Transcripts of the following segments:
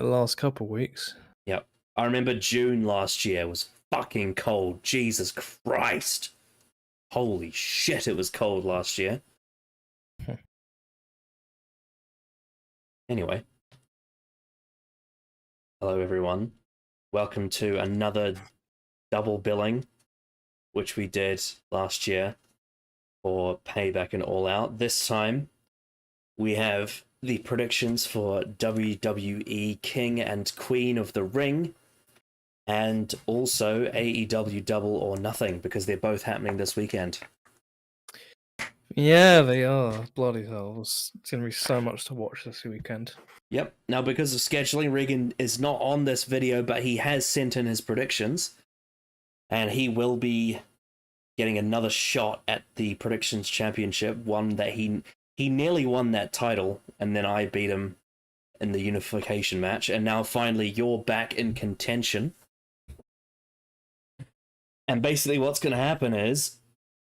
the last couple of weeks. Yep. I remember June last year was fucking cold. Jesus Christ. Holy shit, it was cold last year. Anyway. Hello, everyone. Welcome to another double billing, which we did last year for Payback and All Out. This time, we have the predictions for WWE King and Queen of the Ring, and also AEW Double or Nothing, because they're both happening this weekend. Yeah, they are. Bloody hell. It's going to be so much to watch this weekend. Yep. Now, because of scheduling, Regan is not on this video, but he has sent in his predictions, and he will be getting another shot at the Predictions Championship, one that he nearly won that title, and then I beat him in the unification match, and now finally you're back in contention. And basically what's going to happen is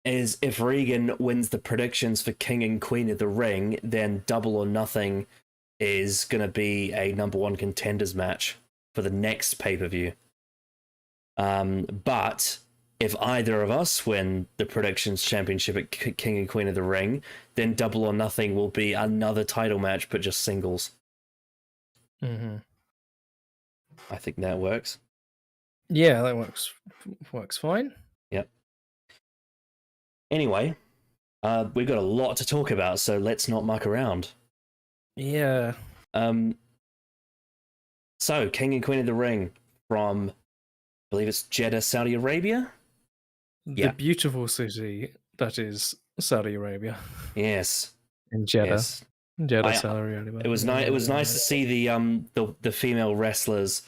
if Regan wins the predictions for King and Queen of the Ring, then Double or Nothing is going to be a #1 contenders match for the next pay-per-view. But if either of us win the Predictions Championship at King and Queen of the Ring, then Double or Nothing will be another title match, but just singles. Mm-hmm. I think that works. Yeah, that works fine. Yep. Anyway, we've got a lot to talk about, so let's not muck around. Yeah. So, King and Queen of the Ring from, I believe it's Jeddah, Saudi Arabia? The beautiful city that is Saudi Arabia. Yes. In Jeddah. Yes. Jeddah, Saudi Arabia. It was nice. It was nice to see the female wrestlers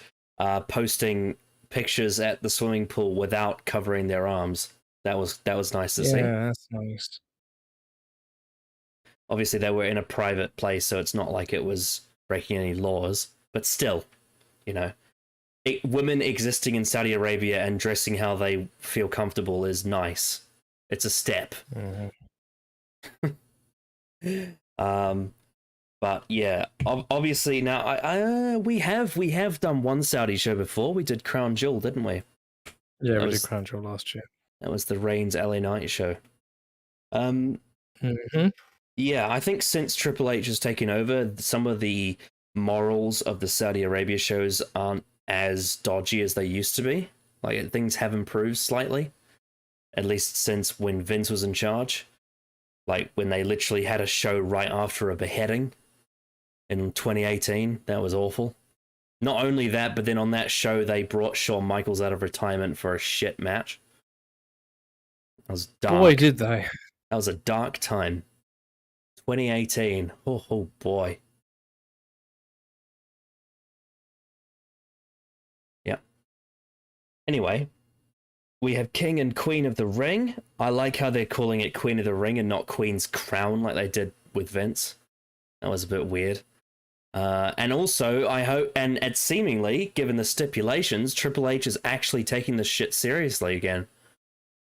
posting pictures at the swimming pool without covering their arms. That was nice to see. Yeah, that's nice. Obviously, they were in a private place, so it's not like it was breaking any laws. But still, you know, women existing in Saudi Arabia and dressing how they feel comfortable is nice. It's a step. Mm-hmm. But yeah, obviously now we have done one Saudi show before. We did Crown Jewel, didn't we? Yeah, we did Crown Jewel last year. That was the Reigns LA Knight show. Mm-hmm. Yeah, I think since Triple H has taken over, some of the morals of the Saudi Arabia shows aren't as dodgy as they used to be. Like, things have improved slightly, at least since when Vince was in charge. Like, when they literally had a show right after a beheading in 2018. That was awful. Not only that, but then on that show, they brought Shawn Michaels out of retirement for a shit match. That was dark. Boy, did they. That was a dark time. 2018. Oh boy. Yeah. Anyway, we have King and Queen of the Ring. I like how they're calling it Queen of the Ring and not Queen's Crown like they did with Vince. That was a bit weird. And also, I hope, and it's seemingly, given the stipulations, Triple H is actually taking this shit seriously again.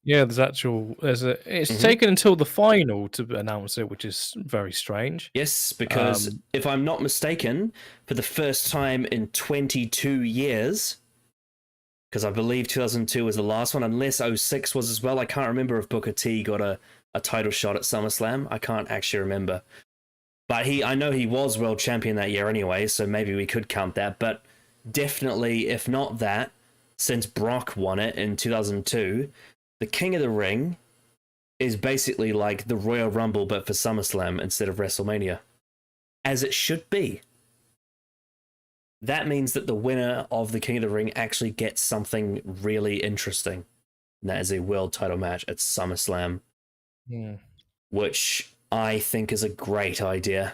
Yeah, it's taken until the final to announce it, which is very strange. Yes, because if I'm not mistaken, for the first time in 22 years, because I believe 2002 was the last one, unless 06 was as well. I can't remember if Booker T got a title shot at SummerSlam. I can't actually remember. But I know he was world champion that year anyway, so maybe we could count that. But definitely, if not that, since Brock won it in 2002, the King of the Ring is basically like the Royal Rumble, but for SummerSlam instead of WrestleMania. As it should be. That means that the winner of the King of the Ring actually gets something really interesting. And that is a world title match at SummerSlam. Yeah. Which I think is a great idea.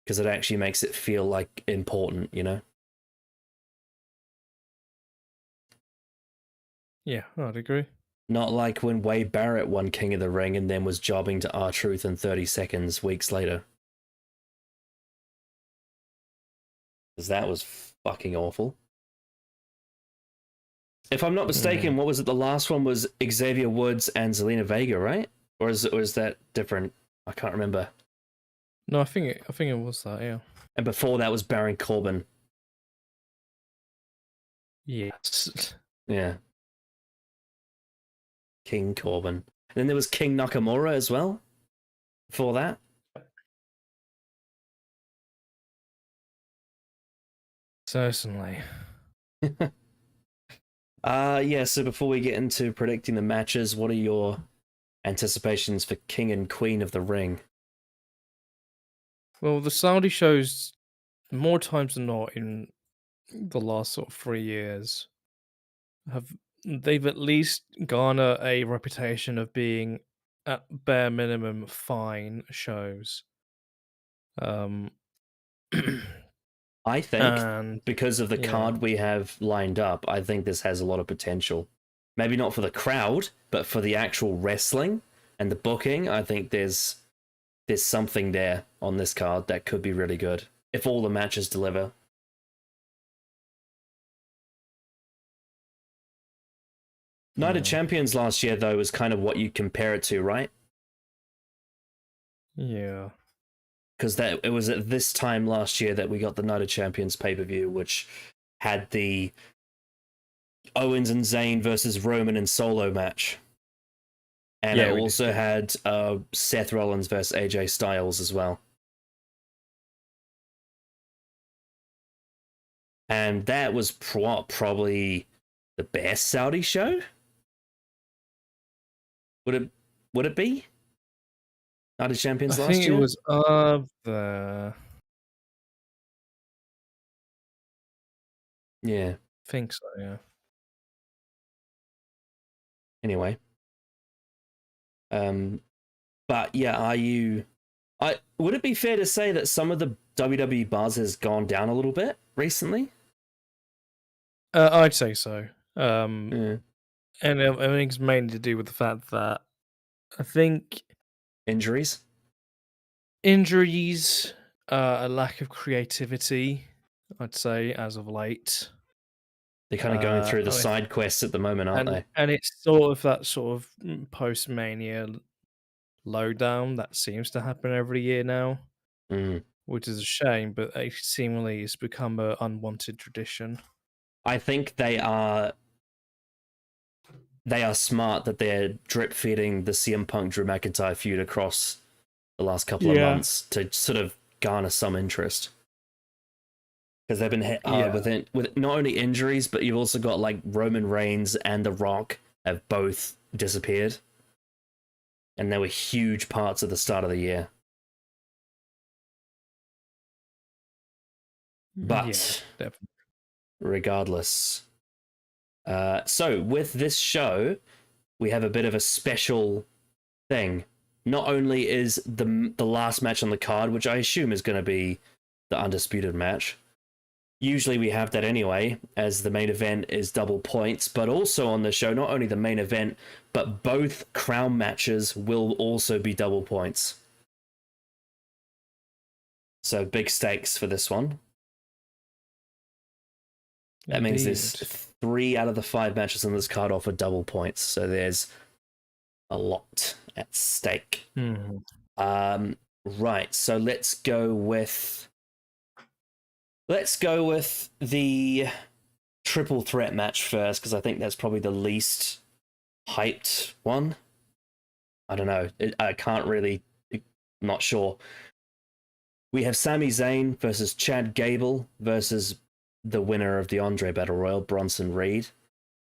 Because it actually makes it feel like important, you know? Yeah, I'd agree. Not like when Wade Barrett won King of the Ring and then was jobbing to R-Truth in 30 seconds weeks later. Because that was fucking awful. If I'm not mistaken, what was it? The last one was Xavier Woods and Zelina Vega, right? Or is that different? I can't remember. No, I think it was that, yeah. And before that was Baron Corbin. Yes. Yeah. King Corbin. And then there was King Nakamura as well before that. Certainly. Yeah, so before we get into predicting the matches, what are your anticipations for King and Queen of the Ring? Well, the Saudi shows more times than not in the last sort of 3 years have they've at least garner a reputation of being at bare minimum fine shows. Um, I think and because of the yeah, card we have lined up, I think this has a lot of potential. Maybe not for the crowd, but for the actual wrestling and the booking, I think there's something there on this card that could be really good if all the matches deliver. Night of yeah, Champions last year, though, was kind of what you compare it to, right? yeah, Because that it was at this time last year that we got the Night of Champions pay-per-view, which had the Owens and Zayn versus Roman and Solo match. And it yeah. We did. also had Seth Rollins versus AJ Styles as well. And that was probably the best Saudi show. Would it be Night of I Champions last think it year? was up there. Yeah. I think so. Yeah. Anyway, but yeah, would it be fair to say that some of the WWE buzz has gone down a little bit recently? I'd say so. Yeah. And I think it's mainly to do with the fact that I think Injuries. injuries, a lack of creativity, I'd say, as of late. They're kind of going through the I side quests at the moment, aren't they? and it's sort of that sort of post mania lowdown that seems to happen every year now, Mm. which is a shame, but it seemingly it's become a unwanted tradition. I think they are smart that they're drip feeding the CM Punk Drew McIntyre feud across the last couple of Yeah. months to sort of garner some interest. Because they've been hit hard Yeah. with not only injuries, but you've also got like Roman Reigns and The Rock have both disappeared, and they were huge parts of the start of the year. Yeah, But definitely. regardless, so with this show, we have a bit of a special thing. Not only is the last match on the card, which I assume is going to be the undisputed match. Usually we have that anyway, as the main event is double points, but also on the show, not only the main event, but both crown matches will also be double points. So big stakes for this one. That means there's Indeed. 3 out of the 5 matches on this card offer double points, so there's a lot at stake. Mhm. Right, so let's go with the triple threat match first, because I think that's probably the least hyped one. I don't know. I can't really. Not sure. We have Sami Zayn versus Chad Gable versus the winner of the Andre Battle Royal, Bronson Reed.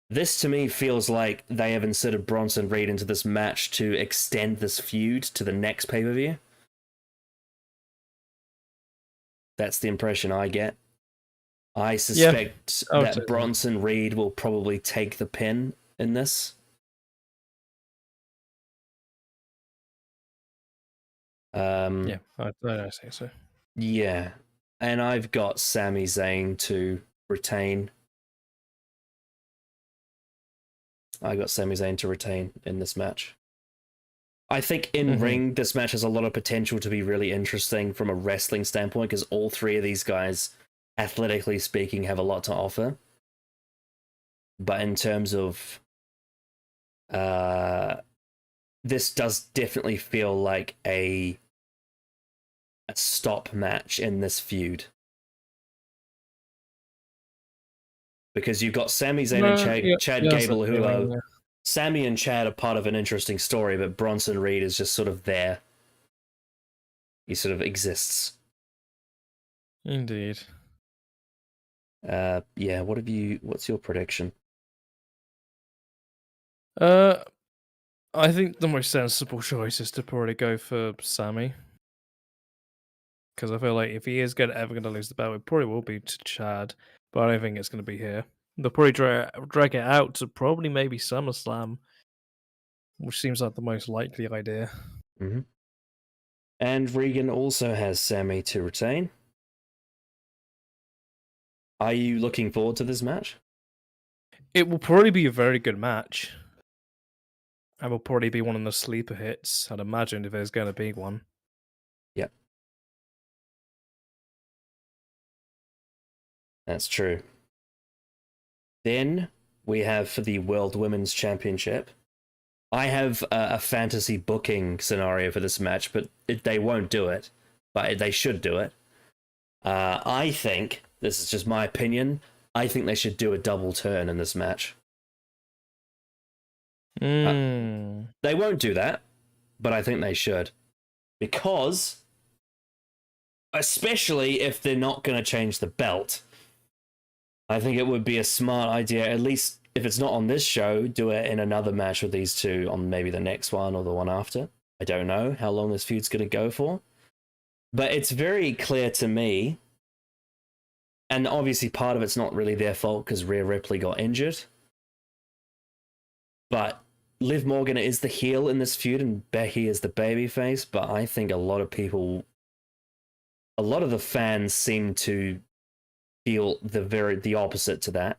This to me feels like they have inserted Bronson Reed into this match to extend this feud to the next pay-per-view. That's the impression I get. I suspect I would say that so. Bronson Reed will probably take the pin in this. Yeah, I'd say so. Yeah. And I've got Sami Zayn to retain. I got Sami Zayn to retain in this match. I think in ring, this match has a lot of potential to be really interesting from a wrestling standpoint because all 3 of these guys, athletically speaking, have a lot to offer. But in terms of this does definitely feel like a stop match in this feud. because you've got Sami Zayn and No, yeah, Chad yeah, that's Gable, who appealing, are yeah. Sammy and Chad are part of an interesting story, but Bronson Reed is just sort of there. He sort of exists. Indeed. Yeah. What's your prediction? Uh, I think the most sensible choice is to probably go for Sammy. Because I feel like if he is ever going to lose the belt, it probably will be to Chad. But I don't think it's going to be here. They'll probably drag it out to probably maybe SummerSlam, which seems like the most likely idea. Mm-hmm. And Regan also has Sammy to retain. Are you looking forward to this match? It will probably be a very good match. And will probably be one of the sleeper hits, I'd imagine, if there's going to be one. Yep. That's true. Then we have for the World Women's Championship. I have a fantasy booking scenario for this match, but they won't do it. But they should do it. I think, this is just my opinion, I think they should do a double turn in this match. They won't do that, but I think they should. Because, especially if they're not going to change the belt, I think it would be a smart idea, at least if it's not on this show, do it in another match with these two on maybe the next one or the one after. I don't know how long this feud's going to go for. But it's very clear to me, and obviously part of it's not really their fault because Rhea Ripley got injured. But Liv Morgan is the heel in this feud and Becky is the babyface. But I think a lot of the fans seem to feel the opposite to that.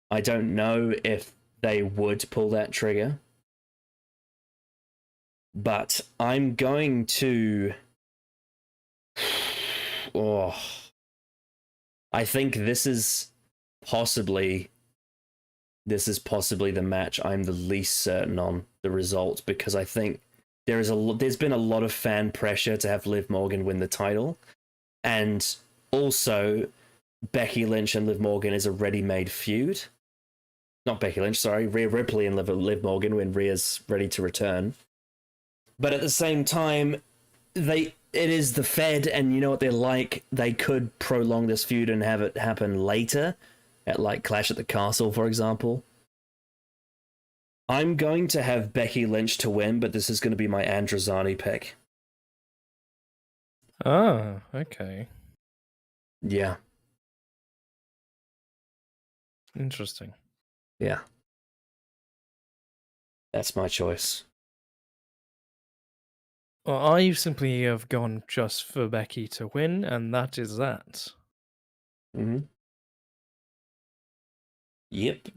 I don't know if they would pull that trigger. But I'm going to... Oh, I think this is possibly the match I'm the least certain on the result, because I think there's been a lot of fan pressure to have Liv Morgan win the title, and also Becky Lynch and Liv Morgan is a ready-made feud. Not Becky Lynch, sorry, Rhea Ripley and Liv Morgan when Rhea's ready to return. But at the same time, it is the Fed, and you know what they're like. They could prolong this feud and have it happen later, at like Clash at the Castle, for example. I'm going to have Becky Lynch to win, but this is going to be my Androzani pick. Ah, okay. Yeah. Interesting. Yeah. That's my choice. Well, I simply have gone just for Becky to win, and that is that. Mm-hmm. Yep.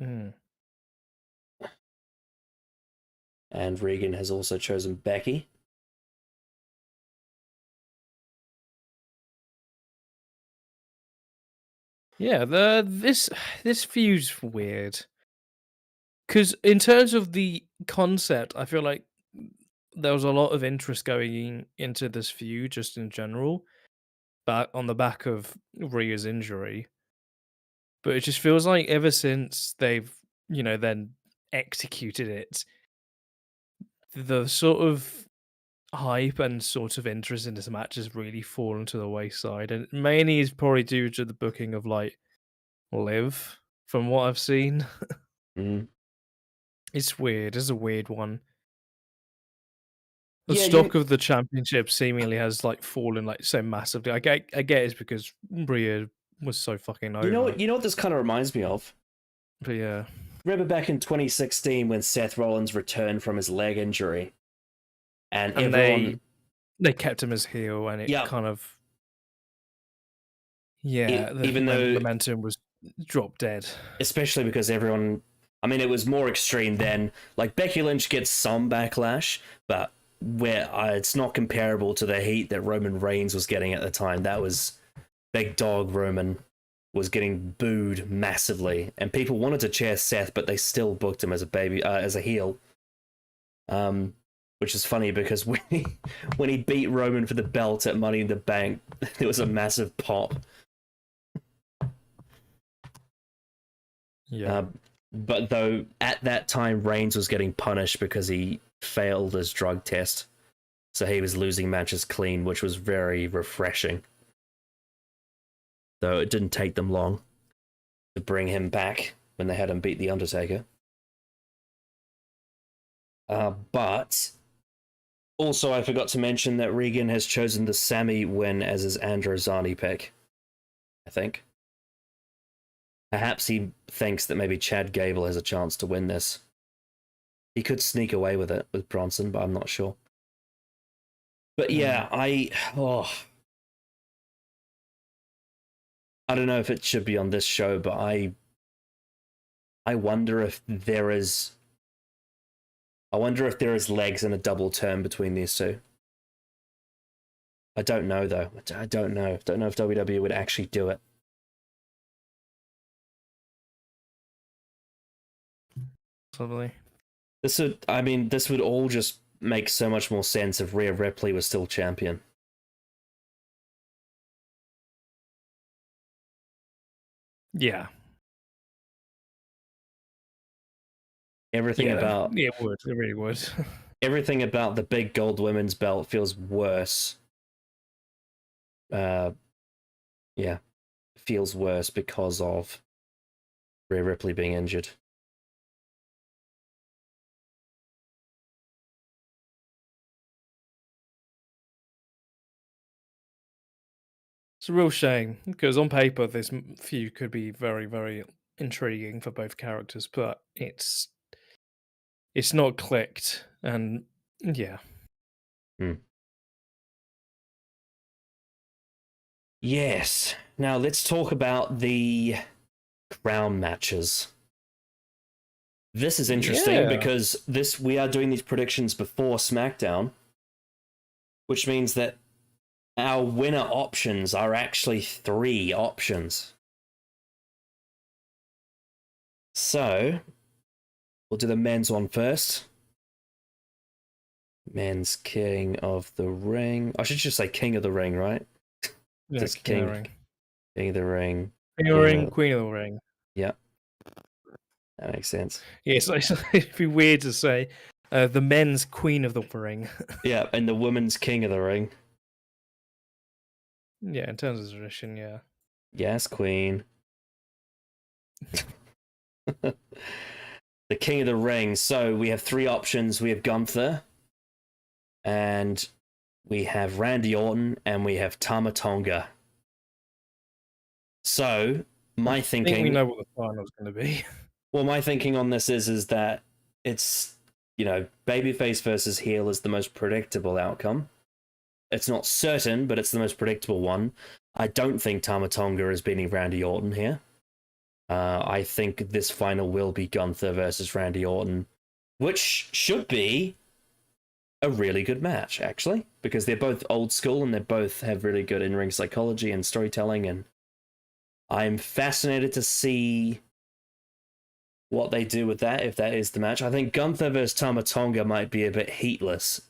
And Regan has also chosen Becky. Yeah, this feud's weird. Because in terms of the concept, I feel like there was a lot of interest going into this feud just in general, but on the back of Rhea's injury. But it just feels like ever since they've, then executed it, the sort of hype and sort of interest in this match has really fallen to the wayside. And mainly is probably due to the booking of like Liv, from what I've seen. Mm-hmm. It's weird. It's a weird one. The Yeah, stock of the championship seemingly has like fallen like so massively. I get it's because Rhea was so fucking over. you know what this kind of reminds me of? But yeah. Remember back in 2016 when Seth Rollins returned from his leg injury, and And everyone, they kept him as heel, and it yeah, kind of the even though, momentum was drop dead. especially because everyone, I mean, it was more extreme then. Like Becky Lynch gets some backlash, but where it's not comparable to the heat that Roman Reigns was getting at the time. That was big dog Roman was getting booed massively, and people wanted to cheer Seth, but they still booked him as a heel. Which is funny because when he beat Roman for the belt at Money in the Bank, there was a massive pop. Yeah. Uh, but though at that time, Reigns was getting punished because he failed his drug test. So he was losing matches clean, which was very refreshing. Though it didn't take them long to bring him back when they had him beat The Undertaker. But also, I forgot to mention that Regan has chosen the Sammy win as his Androzani pick, I think. Perhaps he thinks that maybe Chad Gable has a chance to win this. He could sneak away with it with Bronson, but I'm not sure. But yeah, I don't know if it should be on this show, but I wonder if there is legs in a double turn between these two. I don't know though. I don't know. Don't know if WWE would actually do it. Probably. This would all just make so much more sense if Rhea Ripley was still champion. Yeah. Everything about it would. It really would. everything about the big gold women's belt feels worse. Yeah, feels worse because of Rhea Ripley being injured. It's a real shame because on paper this feud could be very, very intriguing for both characters, but it's not clicked, and yeah, Yes. Now let's talk about the crown matches. This is interesting yeah, because we are doing these predictions before SmackDown, which means that our winner options are actually 3 options. So, we'll do the men's one first. Men's King of the Ring. I should just say King of the Ring, right? Just King of King the Ring, King of the Ring. King of the Ring, Queen of the Ring. Yeah, that makes sense. Yeah, it'd be weird to say the men's Queen of the Ring. Yeah, and the women's King of the Ring. Yeah, in terms of tradition, yeah. Yes, Queen. The King of the Ring. So we have 3 options. We have Gunther, and we have Randy Orton, and we have Tama Tonga. So my thinking, I think we know what the final's going to be. well, my thinking on this is that it's, babyface versus heel is the most predictable outcome. It's not certain, but it's the most predictable one. I don't think Tama Tonga is beating Randy Orton here. I think this final will be Gunther versus Randy Orton, which should be a really good match, actually, because they're both old school and they both have really good in-ring psychology and storytelling, and I'm fascinated to see what they do with that, if that is the match. I think Gunther versus Tama Tonga might be a bit heatless,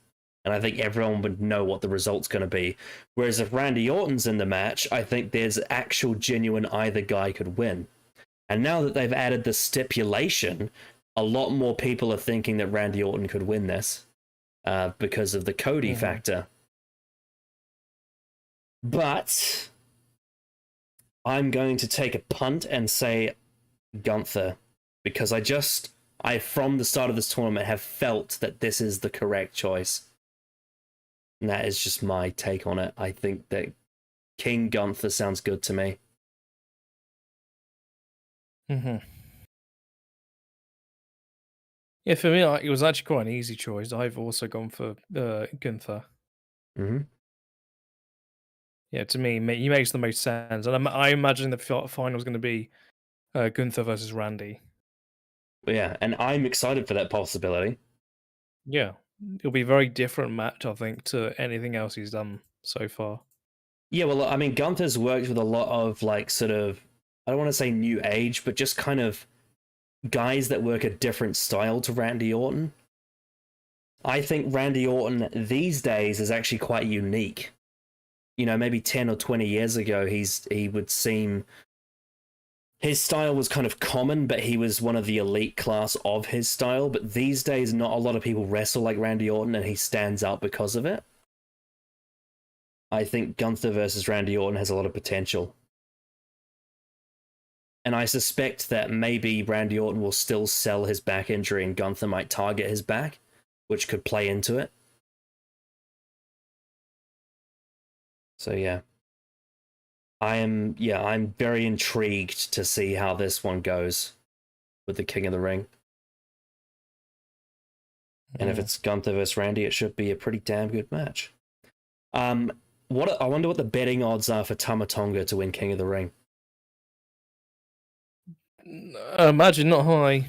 and I think everyone would know what the result's going to be. Whereas if Randy Orton's in the match, I think there's actual genuine either guy could win. And now that they've added the stipulation, a lot more people are thinking that Randy Orton could win this because of the Cody factor. But I'm going to take a punt and say Gunther, because I from the start of this tournament have felt that this is the correct choice. And that is just my take on it. I think that King Gunther sounds good to me. Yeah, for me, it was actually quite an easy choice. I've also gone for Gunther. Yeah, to me, he makes the most sense, and I imagine the final is going to be Gunther versus Randy. Yeah, and I'm excited for that possibility. Yeah, it'll be a very different match, I think, to anything else he's done so far. Yeah, well, I mean, Gunther's worked with a lot of, sort of, I don't want to say new age, but just kind of guys that work a different style to Randy Orton. I think Randy Orton these days is actually quite unique. Maybe 10 or 20 years ago, he his style was kind of common, but he was one of the elite class of his style. But these days, not a lot of people wrestle like Randy Orton, and he stands out because of it. I think Gunther versus Randy Orton has a lot of potential. And I suspect that maybe Randy Orton will still sell his back injury and Gunther might target his back, which could play into it. So yeah. I'm very intrigued to see how this one goes with the King of the Ring. And if it's Gunther versus Randy, it should be a pretty damn good match. I wonder what the betting odds are for Tama Tonga to win King of the Ring. I imagine not high.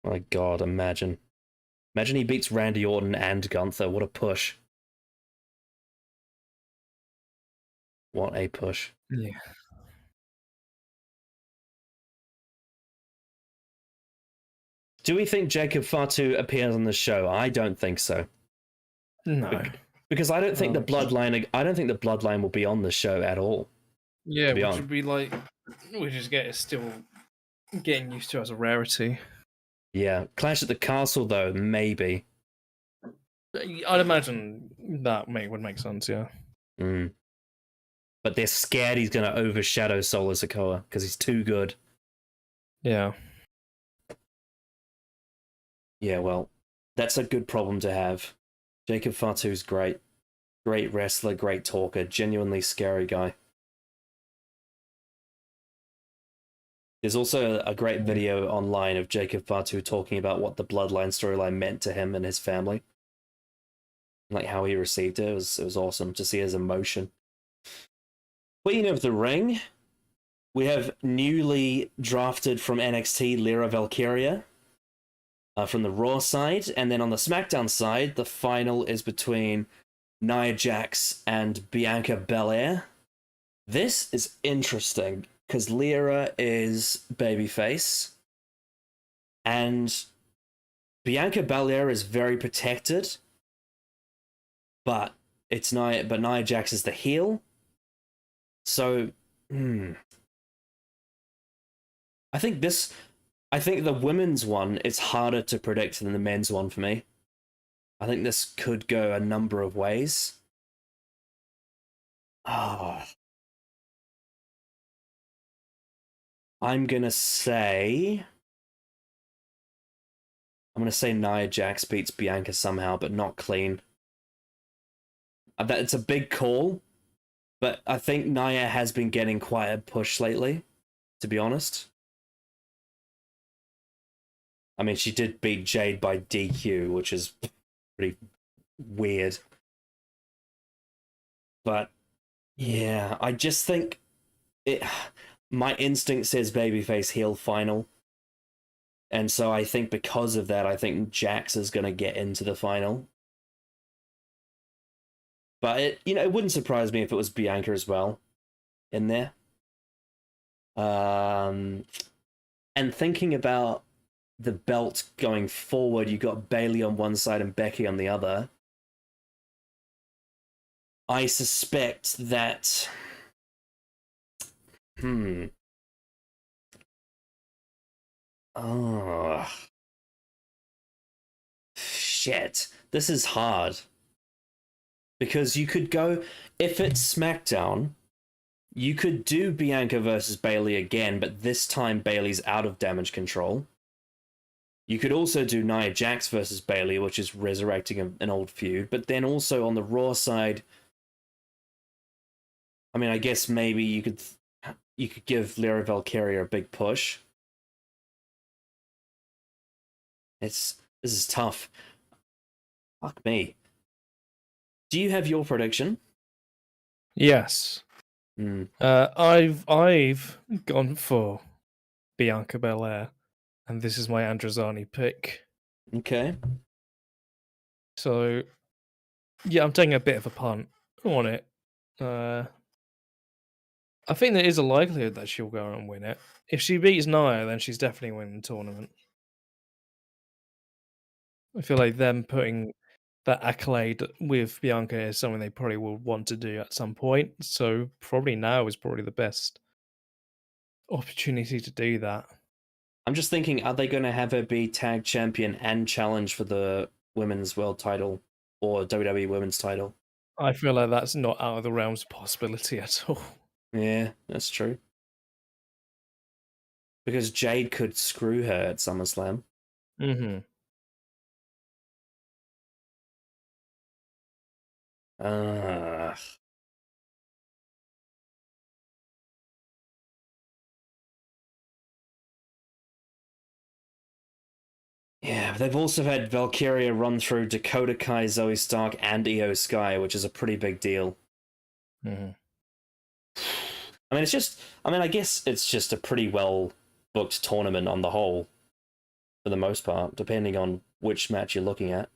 My God, imagine he beats Randy Orton and Gunther. What a push! What a push! Yeah. Do we think Jacob Fatu appears on the show? I don't think so. No. Because I don't think the bloodline. I don't think the bloodline will be on the show at all. Yeah, which would be like still getting used to as a rarity. Yeah, Clash at the Castle though, maybe. I'd imagine that would make sense. Yeah. Mm. But they're scared he's going to overshadow Solo Sikoa because he's too good. Yeah. Yeah, well, that's a good problem to have. Jacob Fatu's great. Great wrestler, great talker, genuinely scary guy. There's also a great video online of Jacob Fatu talking about what the Bloodline storyline meant to him and his family. Like how he received it. It was awesome to see his emotion. Queen of the Ring. We have newly drafted from NXT Lyra Valkyria from the Raw side. And then on the SmackDown side, the final is between Nia Jax and Bianca Belair. This is interesting because Lyra is babyface and Bianca Belair is very protected, but Nia Jax is the heel. So, I think the women's one is harder to predict than the men's one for me. I think this could go a number of ways. I'm gonna say Nia Jax beats Bianca somehow, but not clean. It's a big call, but I think Nia has been getting quite a push lately, to be honest. I mean, she did beat Jade by DQ, which is pretty weird. But yeah, I just think my instinct says babyface heel final. And so I think because of that, I think Jax is going to get into the final. But it wouldn't surprise me if it was Bianca as well in there. And thinking about the belt going forward, you got Bayley on one side and Becky on the other. I suspect that oh shit. This is hard. Because you could go, if it's SmackDown, you could do Bianca versus Bayley again, but this time Bayley's out of Damage Control. You could also do Nia Jax versus Bayley, which is resurrecting an old feud. But then also on the Raw side, I mean, I guess maybe you could give Lyra Valkyria a big push. This is tough. Fuck me. Do you have your prediction? Yes. I've gone for Bianca Belair, and this is my Androzani pick. Okay. So, yeah, I'm taking a bit of a punt on it. I think there is a likelihood that she'll go and win it. If she beats Nia, then she's definitely winning the tournament. I feel like them putting that accolade with Bianca is something they probably will want to do at some point. So probably now is probably the best opportunity to do that. I'm just thinking, are they going to have her be tag champion and challenge for the women's world title or WWE women's title? I feel like that's not out of the realms of possibility at all. Yeah, that's true. Because Jade could screw her at SummerSlam. Hmm. Uh, yeah, they've also had Valkyria run through Dakota Kai, Zoe Stark, and Io Sky, which is a pretty big deal. Hmm. I mean, I guess it's just a pretty well booked tournament on the whole, for the most part, depending on which match you're looking at.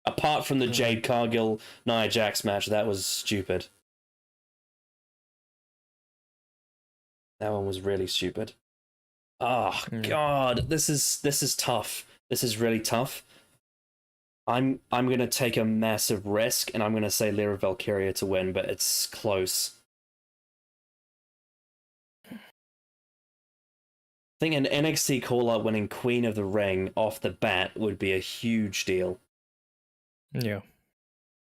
Apart from the Hmm. Jade Cargill Nia Jax match, that was stupid. That one was really stupid. Oh Yeah. god, this is tough. This is really tough. I'm gonna take a massive risk, and I'm gonna say Lyra Valkyria to win, but it's close. I think an NXT call-up winning Queen of the Ring off the bat would be a huge deal. Yeah.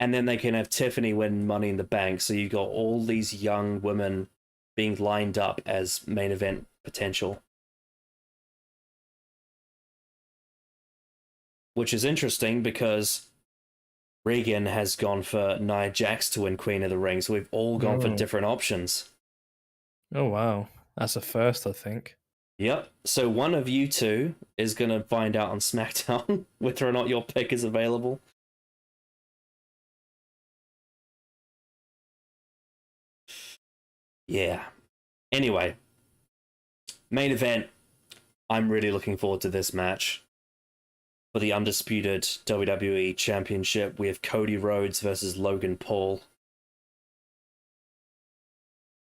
And then they can have Tiffany win Money in the Bank, so you got all these young women being lined up as main event potential. Which is interesting because Regan has gone for Nia Jax to win Queen of the Ring, so we've all gone for Oh. different options. Oh wow. That's a first, I think. Yep. So one of you two is going to find out on SmackDown whether or not your pick is available. Yeah. Anyway, main event. I'm really looking forward to this match. For the undisputed WWE Championship, we have Cody Rhodes versus Logan Paul.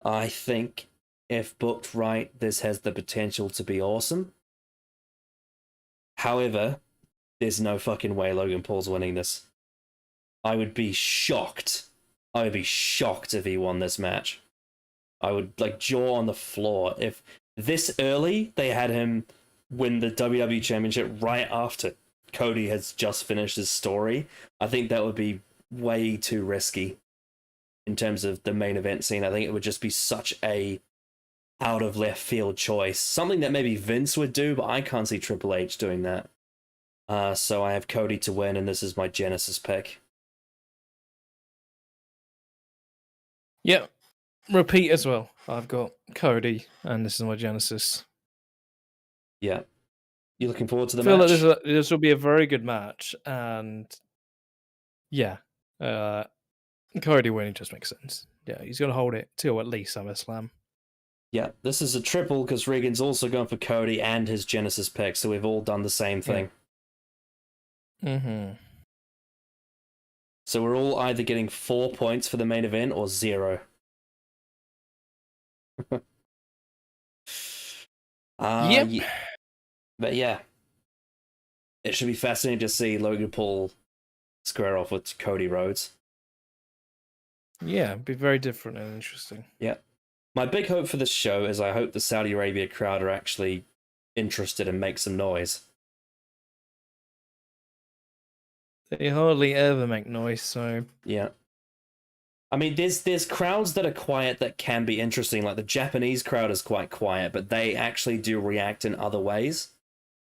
I think if booked right, this has the potential to be awesome. However, there's no fucking way Logan Paul's winning this. I would be shocked. I would be shocked if he won this match. I would like jaw on the floor if this early they had him win the WWE Championship right after Cody has just finished his story. I think that would be way too risky in terms of the main event scene. I think it would just be such a out of left field choice. Something that maybe Vince would do, but I can't see Triple H doing that. So I have Cody to win, and this is my Genesis pick. Yep. Repeat as well. I've got Cody, and this is my Genesis. Yeah. You looking forward to the I feel like match? this will be a very good match, and yeah, uh, Cody winning just makes sense. Yeah, he's gonna hold it till at least SummerSlam. Yeah, this is a triple because Regan's also going for Cody and his Genesis pick, so we've all done the same Yeah. thing. Hmm. So we're all either getting 4 points for the main event or 0. Yep. Yeah, but yeah, it should be fascinating to see Logan Paul square off with Cody Rhodes. Yeah, it'd be very different and interesting. Yeah. My big hope for this show is I hope the Saudi Arabia crowd are actually interested and make some noise. They hardly ever make noise, so Yeah. I mean, there's crowds that are quiet that can be interesting. Like the Japanese crowd is quite quiet, but they actually do react in other ways.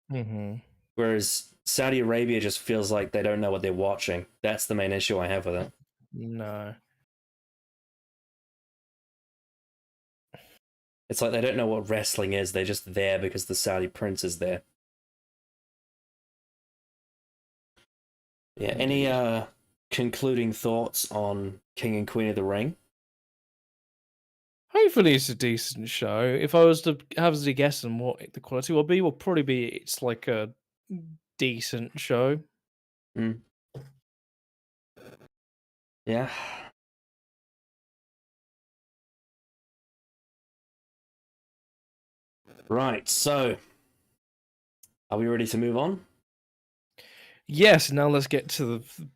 hmm Whereas Saudi Arabia just feels like they don't know what they're watching. That's the main issue I have with it. no. It's like they don't know what wrestling is. They're just there because the Saudi prince is there. Yeah. Any Indeed. concluding thoughts on King and Queen of the Ring? Hopefully, it's a decent show. If I was to have to guess on what the quality will be, will probably be it's like a decent show. Mm, yeah. Right. So, are we ready to move on? Yes, now let's get to the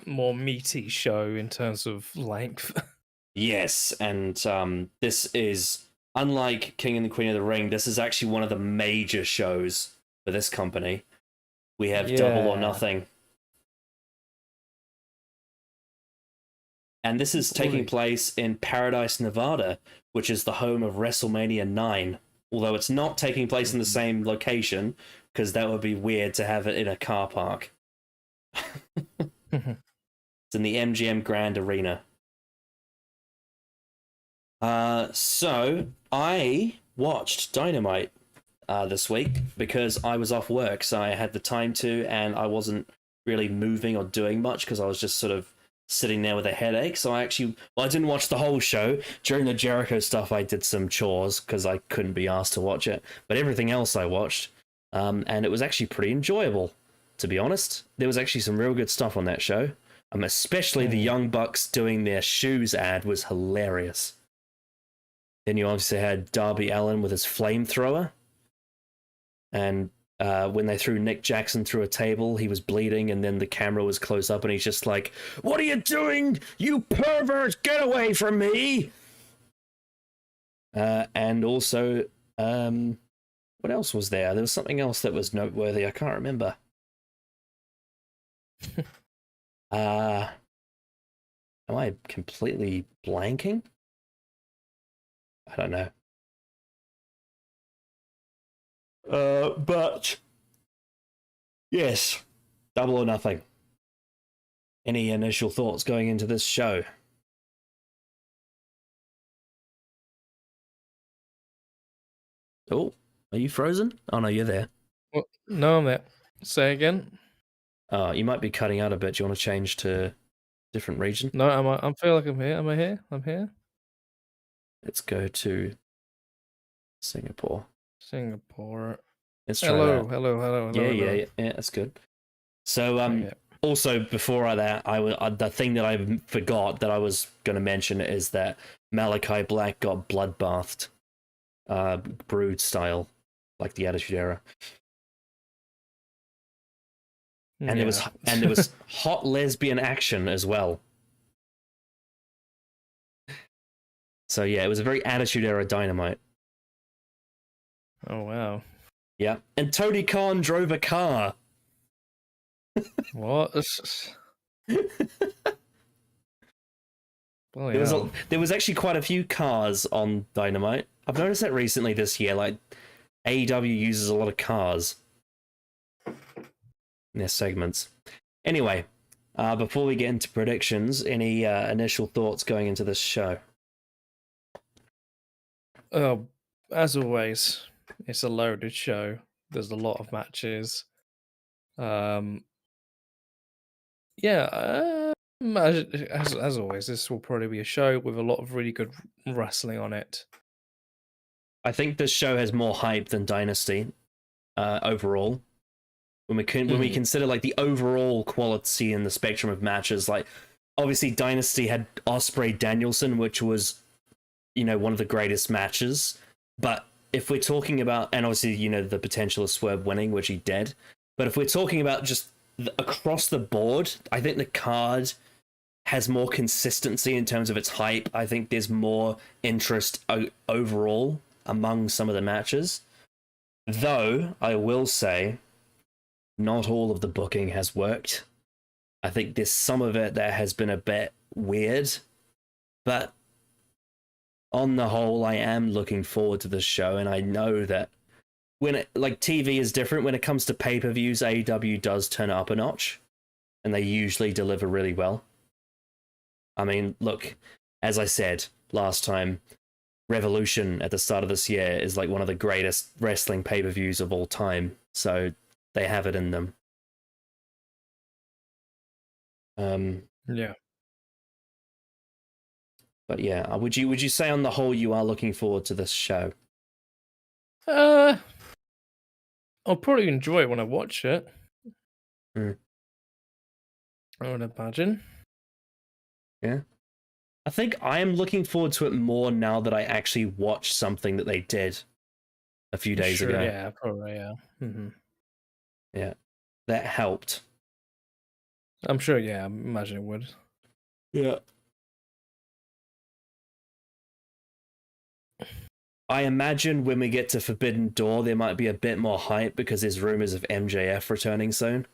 more meaty show in terms of length. Yes, and this is unlike King and the Queen of the Ring. This is actually one of the major shows for this company. We have Double or Yeah, Nothing, and this is taking boy. place in Paradise, Nevada, which is the home of WrestleMania 9. Although it's not taking place in the Mhm. same location, because that would be weird to have it in a car park. It's in the MGM Grand Arena. So I watched Dynamite this week because I was off work, so I had the time to, and I wasn't really moving or doing much because I was just sort of sitting there with a headache. So I didn't watch the whole show. During the Jericho stuff, I did some chores because I couldn't be asked to watch it. But everything else I watched, and it was actually pretty enjoyable, to be honest. There was actually some real good stuff on that show. Especially the Mm. Young Bucks doing their shoes ad was hilarious. Then you obviously had Darby Allin with his flamethrower. And when they threw Nick Jackson through a table, he was bleeding, and then the camera was close up, and he's just like, "What are you doing, you pervert? Get away from me!" And also, what else was there? There was something else that was noteworthy. I can't remember. Uh, am I completely blanking? I don't know. But yes, Double or Nothing. Any initial thoughts going into this show? Oh, are you frozen? Oh no, you're there. No, I'm there. Say again. You might be cutting out a bit. Do you want to change to different region? No, I feel like I'm here. Am I here? I'm here. Let's go to Singapore. Singapore. Let's try Hello, that. hello, hello, hello, Yeah, yeah, hello. yeah, yeah, that's good. So, Okay. also before that, the thing that I forgot that I was going to mention is that Malachi Black got bloodbathed, Brood style, like the Attitude Era, and Yeah. there was hot lesbian action as well. So yeah, it was a very Attitude Era Dynamite. Oh wow. Yeah, and Tony Khan drove a car. What? Bloody hell. There was actually quite a few cars on Dynamite. I've noticed that recently this year. Like AEW uses a lot of cars in their segments. Anyway, before we get into predictions, any initial thoughts going into this show? Oh, as always, it's a loaded show. There's a lot of matches. Um, yeah, as always, this will probably be a show with a lot of really good wrestling on it. I think this show has more hype than Dynasty overall. When we Mhm. consider like the overall quality and the spectrum of matches, like obviously Dynasty had Osprey Danielson, which was one of the greatest matches. But if we're talking about, and obviously the potential of Swerve winning, which he did, but if we're talking about just across the board, I think the card has more consistency in terms of its hype. I think there's more interest overall among some of the matches. Though I will say, not all of the booking has worked. I think there's some of it that has been a bit weird, but on the whole, I am looking forward to this show, and I know that TV is different when it comes to pay-per-views. AEW does turn it up a notch, and they usually deliver really well. I mean, look, as I said last time, Revolution at the start of this year is like one of the greatest wrestling pay-per-views of all time, so they have it in them. Um, Yeah. but yeah, would you say on the whole you are looking forward to this show? Uh, I'll probably enjoy it when I watch it. Mm, I would imagine. yeah. I think I am looking forward to it more now that I actually watched something that they did a few days Sure. ago. Yeah. Probably. Yeah. Hmm. Yeah, that helped. I'm sure, yeah, I imagine it would. Yeah. I imagine when we get to Forbidden Door, there might be a bit more hype because there's rumors of MJF returning soon.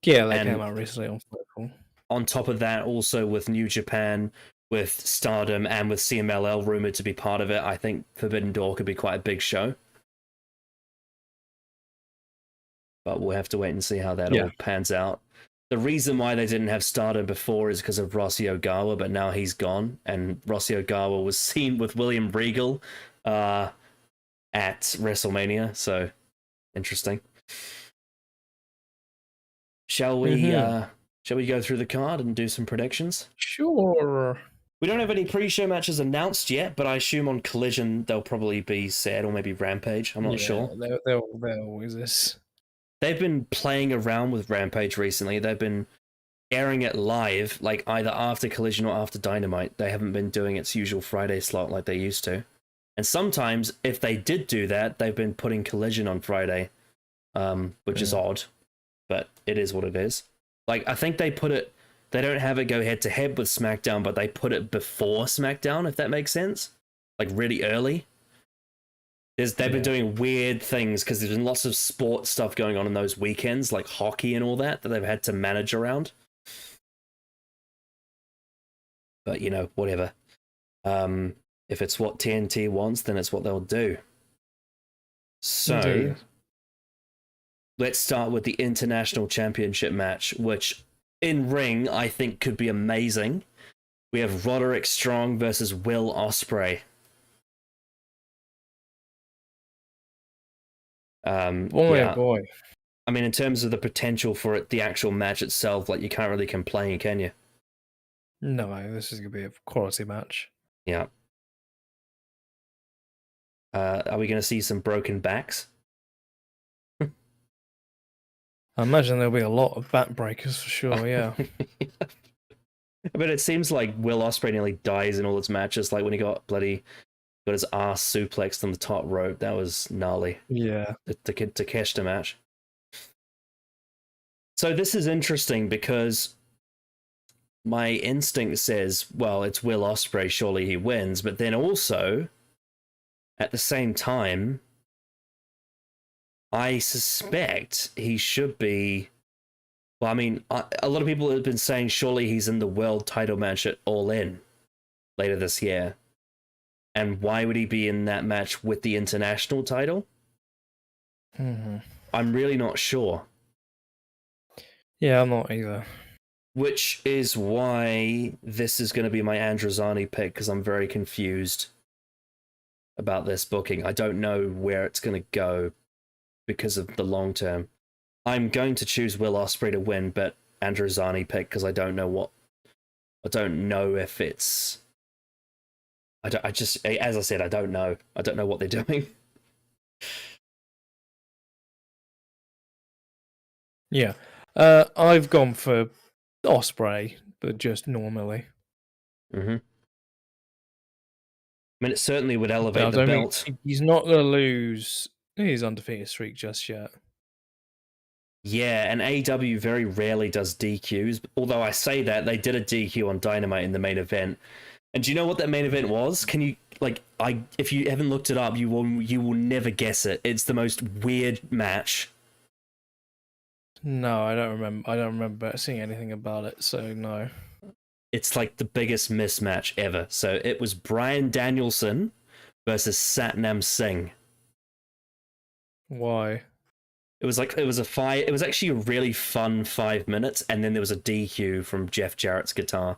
Yeah, that came And out recently on Football. on top of that, also with New Japan, with Stardom, and with CMLL rumored to be part of it, I think Forbidden Door could be quite a big show. But we'll have to wait and see how that Yeah. all pans out. The reason why they didn't have Stardom before is because of Rossi Ogawa, but now he's gone, and Rossi Ogawa was seen with William Regal at WrestleMania, so interesting. Shall we go through the card and do some predictions? Sure. We don't have any pre-show matches announced yet, but I assume on Collision they'll probably be said, or maybe Rampage. I'm not Yeah, sure. there always is. They've been playing around with Rampage recently. They've been airing it live, like either after Collision or after Dynamite. They haven't been doing its usual Friday slot like they used to. And sometimes, if they did do that, they've been putting Collision on Friday, which is odd, but it is what it is. Like, I think they don't have it go head to head with SmackDown, but they put it before SmackDown, if that makes sense. Like, really early. They've been doing weird things because there's been lots of sports stuff going on in those weekends, like hockey and all that they've had to manage around. But, whatever. If it's what TNT wants, then it's what they'll do. So, Indeed. let's start with the International Championship match, which in ring I think could be amazing. We have Roderick Strong versus Will Ospreay. Boy. I mean, in terms of the potential for it, the actual match itself, like, you can't really complain, can you? No, this is gonna be a quality match. Yeah. Are we going to see some broken backs? I imagine there'll be a lot of backbreakers for sure, yeah. But it seems like Will Ospreay nearly dies in all its matches. Like when he got his ass suplexed on the top rope. That was gnarly. Yeah. The Takeshita match. So this is interesting because my instinct says, well, it's Will Ospreay, surely he wins. But then also, at the same time, I suspect he should be. Well, I mean, a lot of people have been saying surely he's in the world title match at All In later this year. And why would he be in that match with the international title? I'm really not sure. Yeah, I'm not either. Which is why this is going to be my Androzani pick, because I'm very confused about this booking. I don't know where it's going to go because of the long term. I'm going to choose Will Ospreay to win, but Androzani pick because I don't know if it's. I just, as I said, I don't know. I don't know what they're doing. Yeah. I've gone for Ospreay, but just normally. Mm-hmm. I mean, it certainly would elevate the belt. He's not going to lose his undefeated streak just yet. Yeah, and AEW very rarely does DQs. Although I say that, they did a DQ on Dynamite in the main event. And do you know what that main event was? Can you, if you haven't looked it up, you will never guess it. It's the most weird match. No, I don't remember seeing anything about it, so no. It's like the biggest mismatch ever. So it was Bryan Danielson versus Satnam Singh. Why? It was actually a really fun 5 minutes, and then there was a DQ from Jeff Jarrett's guitar.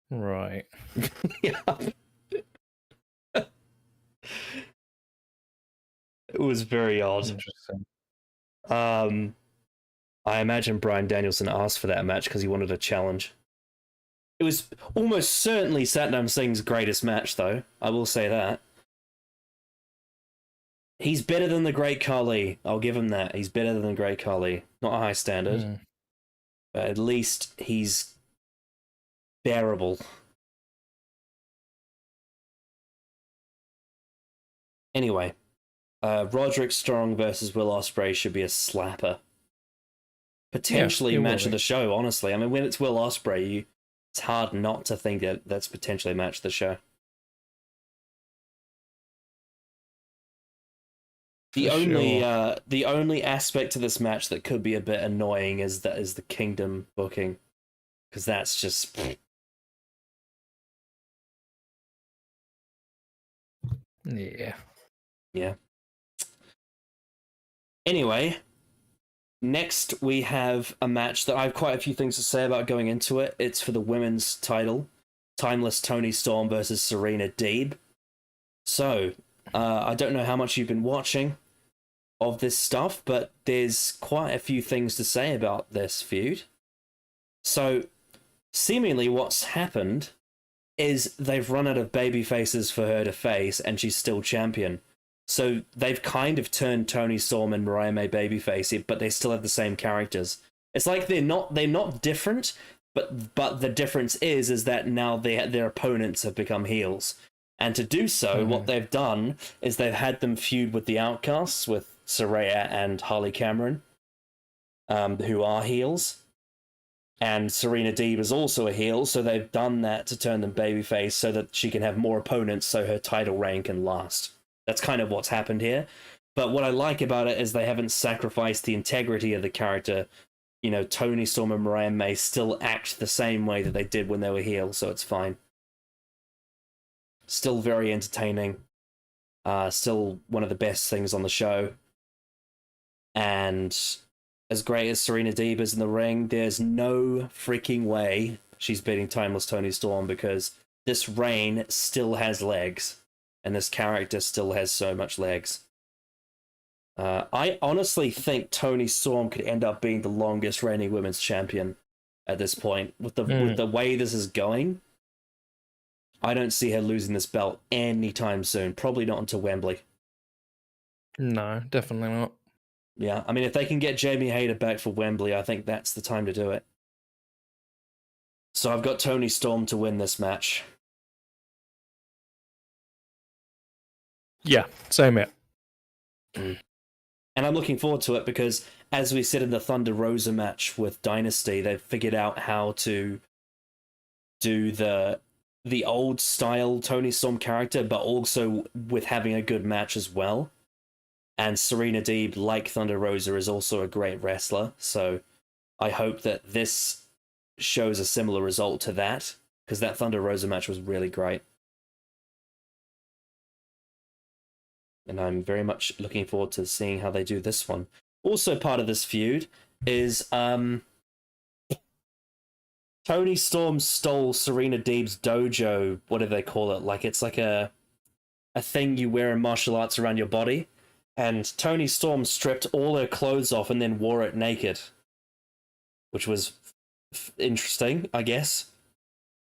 Right. Yeah. It was very odd. Interesting. I imagine Bryan Danielson asked for that match because he wanted a challenge. It was almost certainly Satnam Singh's greatest match, though. I will say that. He's better than the Great Khali. I'll give him that. He's better than the Great Khali. Not a high standard, but at least he's bearable. Anyway, Roderick Strong versus Will Ospreay should be a slapper. Yeah, potentially it will match of be. the show, honestly. I mean, when it's Will Ospreay, it's hard not to think that that's potentially match of the show. For sure. The only aspect to this match that could be a bit annoying is the Kingdom booking, because that's just Yeah. yeah. Anyway, next we have a match that I have quite a few things to say about going into it. It's for the women's title, Timeless Toni Storm versus Serena Deeb. So, I don't know how much you've been watching of this stuff, but there's quite a few things to say about this feud. So, seemingly what's happened is they've run out of baby faces for her to face, and she's still champion. So they've kind of turned Toni Storm and Mariah May babyface, but they still have the same characters. It's like they're not different, but the difference is that now their opponents have become heels. And to do so, what they've done is they've had them feud with the Outcasts, with Saraya and Harley Cameron, who are heels. And Serena Deeb is also a heel, so they've done that to turn them babyface so that she can have more opponents so her title reign can last. That's kind of what's happened here. But what I like about it is they haven't sacrificed the integrity of the character. You know, Toni Storm and Mariah May still act the same way that they did when they were heel, so it's fine. Still very entertaining. Still one of the best things on the show. And as great as Serena Deeb is in the ring, there's no freaking way she's beating Timeless Toni Storm, because this reign still has legs. And this character still has so much legs. I honestly think Toni Storm could end up being the longest reigning women's champion at this point. With the way this is going, I don't see her losing this belt anytime soon. Probably not until Wembley. No, definitely not. Yeah, I mean, if they can get Jamie Hayter back for Wembley, I think that's the time to do it. So I've got Toni Storm to win this match. Yeah, same here. And I'm looking forward to it because, as we said in the Thunder Rosa match with Dynasty, they've figured out how to do the old style Toni Storm character, but also with having a good match as well. And Serena Deeb, like Thunder Rosa, is also a great wrestler. So I hope that this shows a similar result to that, because that Thunder Rosa match was really great. And I'm very much looking forward to seeing how they do this one. Also part of this feud is Toni Storm stole Serena Deeb's dojo, whatever they call it. Like, it's like a thing you wear in martial arts around your body. And Toni Storm stripped all her clothes off and then wore it naked. Which was interesting, I guess.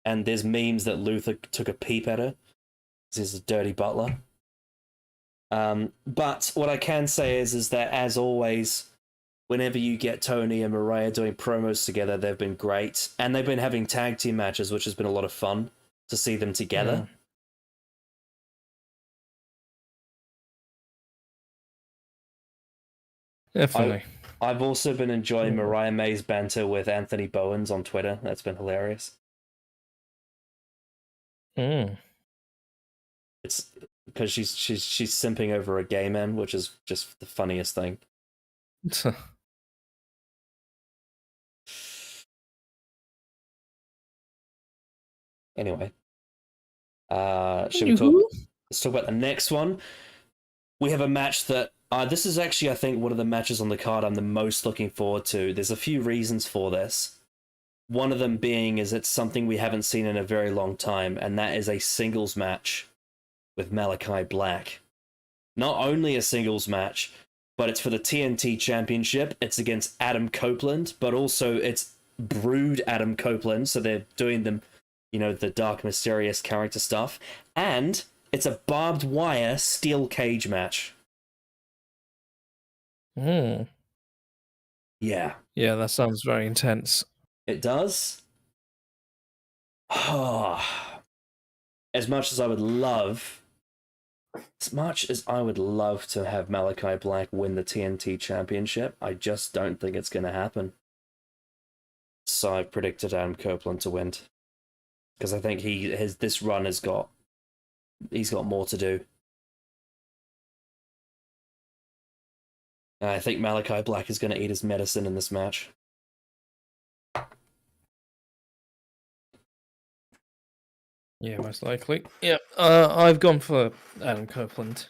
And there's memes that Luther took a peep at her. He's a dirty butler. But what I can say is that, as always, whenever you get Toni and Mariah doing promos together, they've been great. And they've been having tag team matches, which has been a lot of fun to see them together. Definitely. I've also been enjoying Mariah May's banter with Anthony Bowens on Twitter. That's been hilarious. It's because she's simping over a gay man, which is just the funniest thing. Anyway, should we talk? Let's talk about the next one. We have a match that this is actually, I think, one of the matches on the card I'm the most looking forward to. There's a few reasons for this. One of them being is it's something we haven't seen in a very long time, and that is a singles match with Malachi Black. Not only a singles match, but it's for the TNT Championship. It's against Adam Copeland, but also it's Brood Adam Copeland, so they're doing them, the dark, mysterious character stuff. And it's a barbed wire steel cage match. Yeah. Yeah, that sounds very intense. It does. As much as I would love to have Malachi Black win the TNT Championship, I just don't think it's going to happen. So I've predicted Adam Copeland to win because I think this run he's got more to do. I think Malachi Black is going to eat his medicine in this match. Yeah, most likely. Yeah, I've gone for Adam Copeland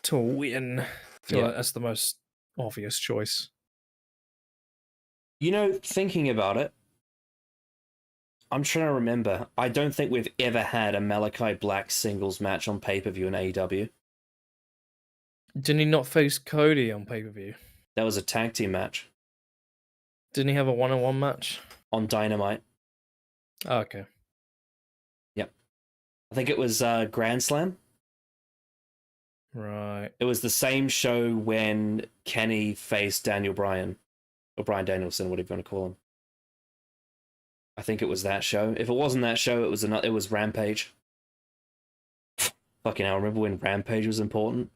to win. I feel like that's the most obvious choice. You know, thinking about it, I'm trying to remember. I don't think we've ever had a Malachi Black singles match on pay-per-view in AEW. Didn't he not face Cody on pay-per-view? That was a tag team match Didn't he have a one-on-one match? on Dynamite. Oh, okay. Yep. I think it was Grand Slam. Right. It was the same show when Kenny faced Daniel Bryan, or Bryan Danielson, whatever you want to call him. I think it was that show. If it wasn't that show, it was Rampage. Fucking hell, remember when Rampage was important?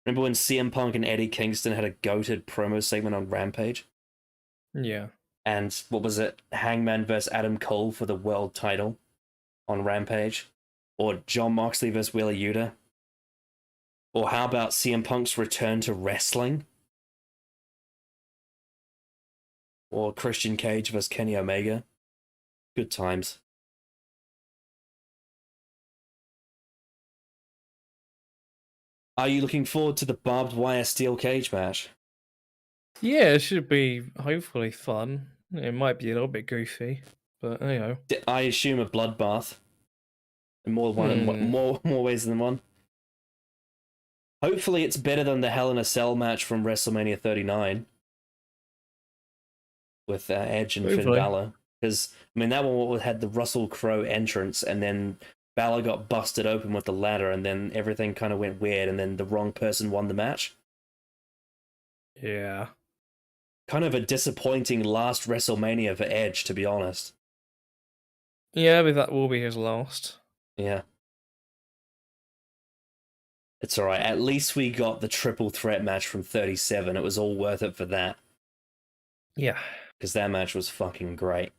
Remember when CM Punk and Eddie Kingston had a goated promo segment on Rampage? Yeah. And what was it? Hangman versus Adam Cole for the world title on Rampage? Or Jon Moxley versus Wheeler Yuta? Or how about CM Punk's return to wrestling? Or Christian Cage versus Kenny Omega? Good times. Are you looking forward to the barbed wire steel cage match? Yeah, it should be hopefully fun. It might be a little bit goofy, but you know. I assume a bloodbath. In more ways than one. Hopefully it's better than the Hell in a Cell match from WrestleMania 39 with Edge and Finn Balor. Because, I mean, that one had the Russell Crowe entrance, and then Balor got busted open with the ladder, and then everything kind of went weird, and then the wrong person won the match. Yeah. Kind of a disappointing last WrestleMania for Edge, to be honest. Yeah, but that will be his last. Yeah. It's alright. At least we got the triple threat match from 37. It was all worth it for that. Yeah. Because that match was fucking great.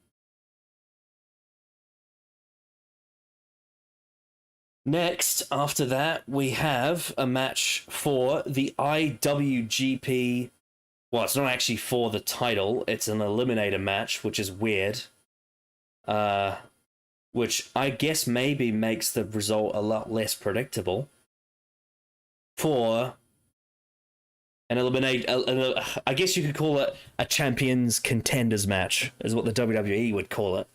Next, after that, we have a match for the IWGP. Well, it's not actually for the title. It's an eliminator match, which is weird. Which I guess maybe makes the result a lot less predictable. For an I guess you could call it a champions contenders match, is what the WWE would call it.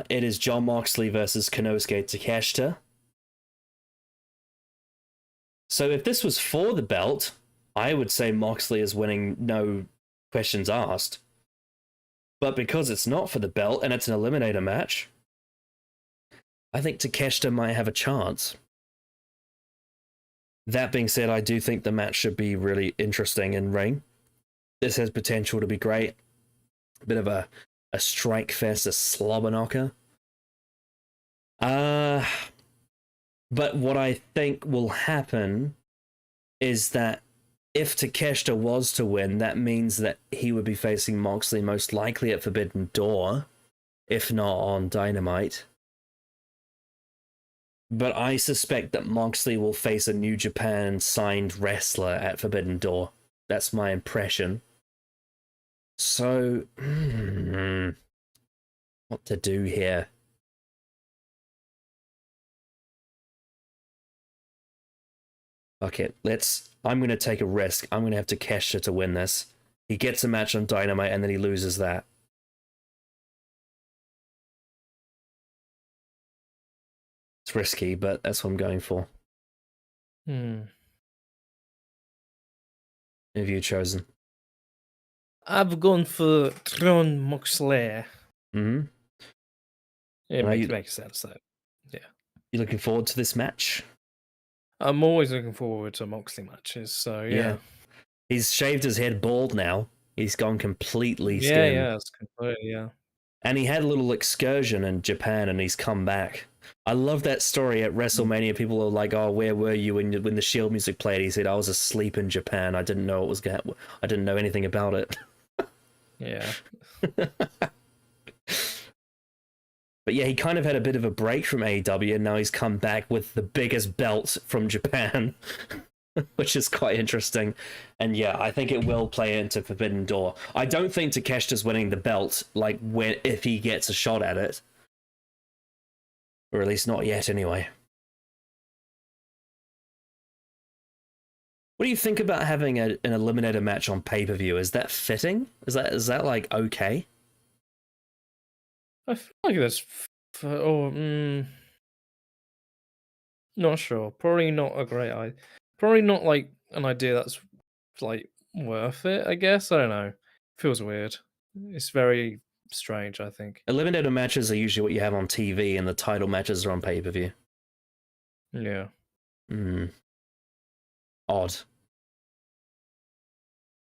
It is Jon Moxley versus Konosuke Takeshita. So if this was for the belt, I would say Moxley is winning, no questions asked. But because it's not for the belt and it's an eliminator match, I think Takeshita might have a chance. That being said, I do think the match should be really interesting in ring. This has potential to be great. A bit of a strike fest, a slobber knocker. But what I think will happen is that if Takeshita was to win, that means that he would be facing Moxley most likely at Forbidden Door, if not on Dynamite. But I suspect that Moxley will face a New Japan signed wrestler at Forbidden Door. That's my impression. So, what to do here? Fuck it. I'm going to take a risk. I'm going to have Takeshita to win this. He gets a match on Dynamite and then he loses that. It's risky, but that's what I'm going for. Who have you chosen? I've gone for Jon Moxley. Mm-hmm. It makes sense, though. Yeah. You looking forward to this match? I'm always looking forward to Moxley matches, so yeah. He's shaved his head bald now. He's gone completely skin. Yeah, it's completely, yeah. And he had a little excursion in Japan and he's come back. I love that story at WrestleMania. People are like, "Oh, where were you when the Shield music played?" He said, "I was asleep in Japan. I didn't know it was I didn't know anything about it." Yeah. But yeah, he kind of had a bit of a break from AEW, and now he's come back with the biggest belt from Japan, which is quite interesting. And yeah, I think it will play into Forbidden Door. I don't think Takeshita's winning the belt, like if he gets a shot at it, or at least not yet, anyway. What do you think about having an eliminator match on pay-per-view? Is that fitting? Is that like okay? I feel like that's not sure. Probably not a great idea. Probably not like an idea that's like worth it, I guess. I don't know. Feels weird. It's very strange, I think. Eliminator matches are usually what you have on TV, and the title matches are on pay-per-view. Yeah. Odd.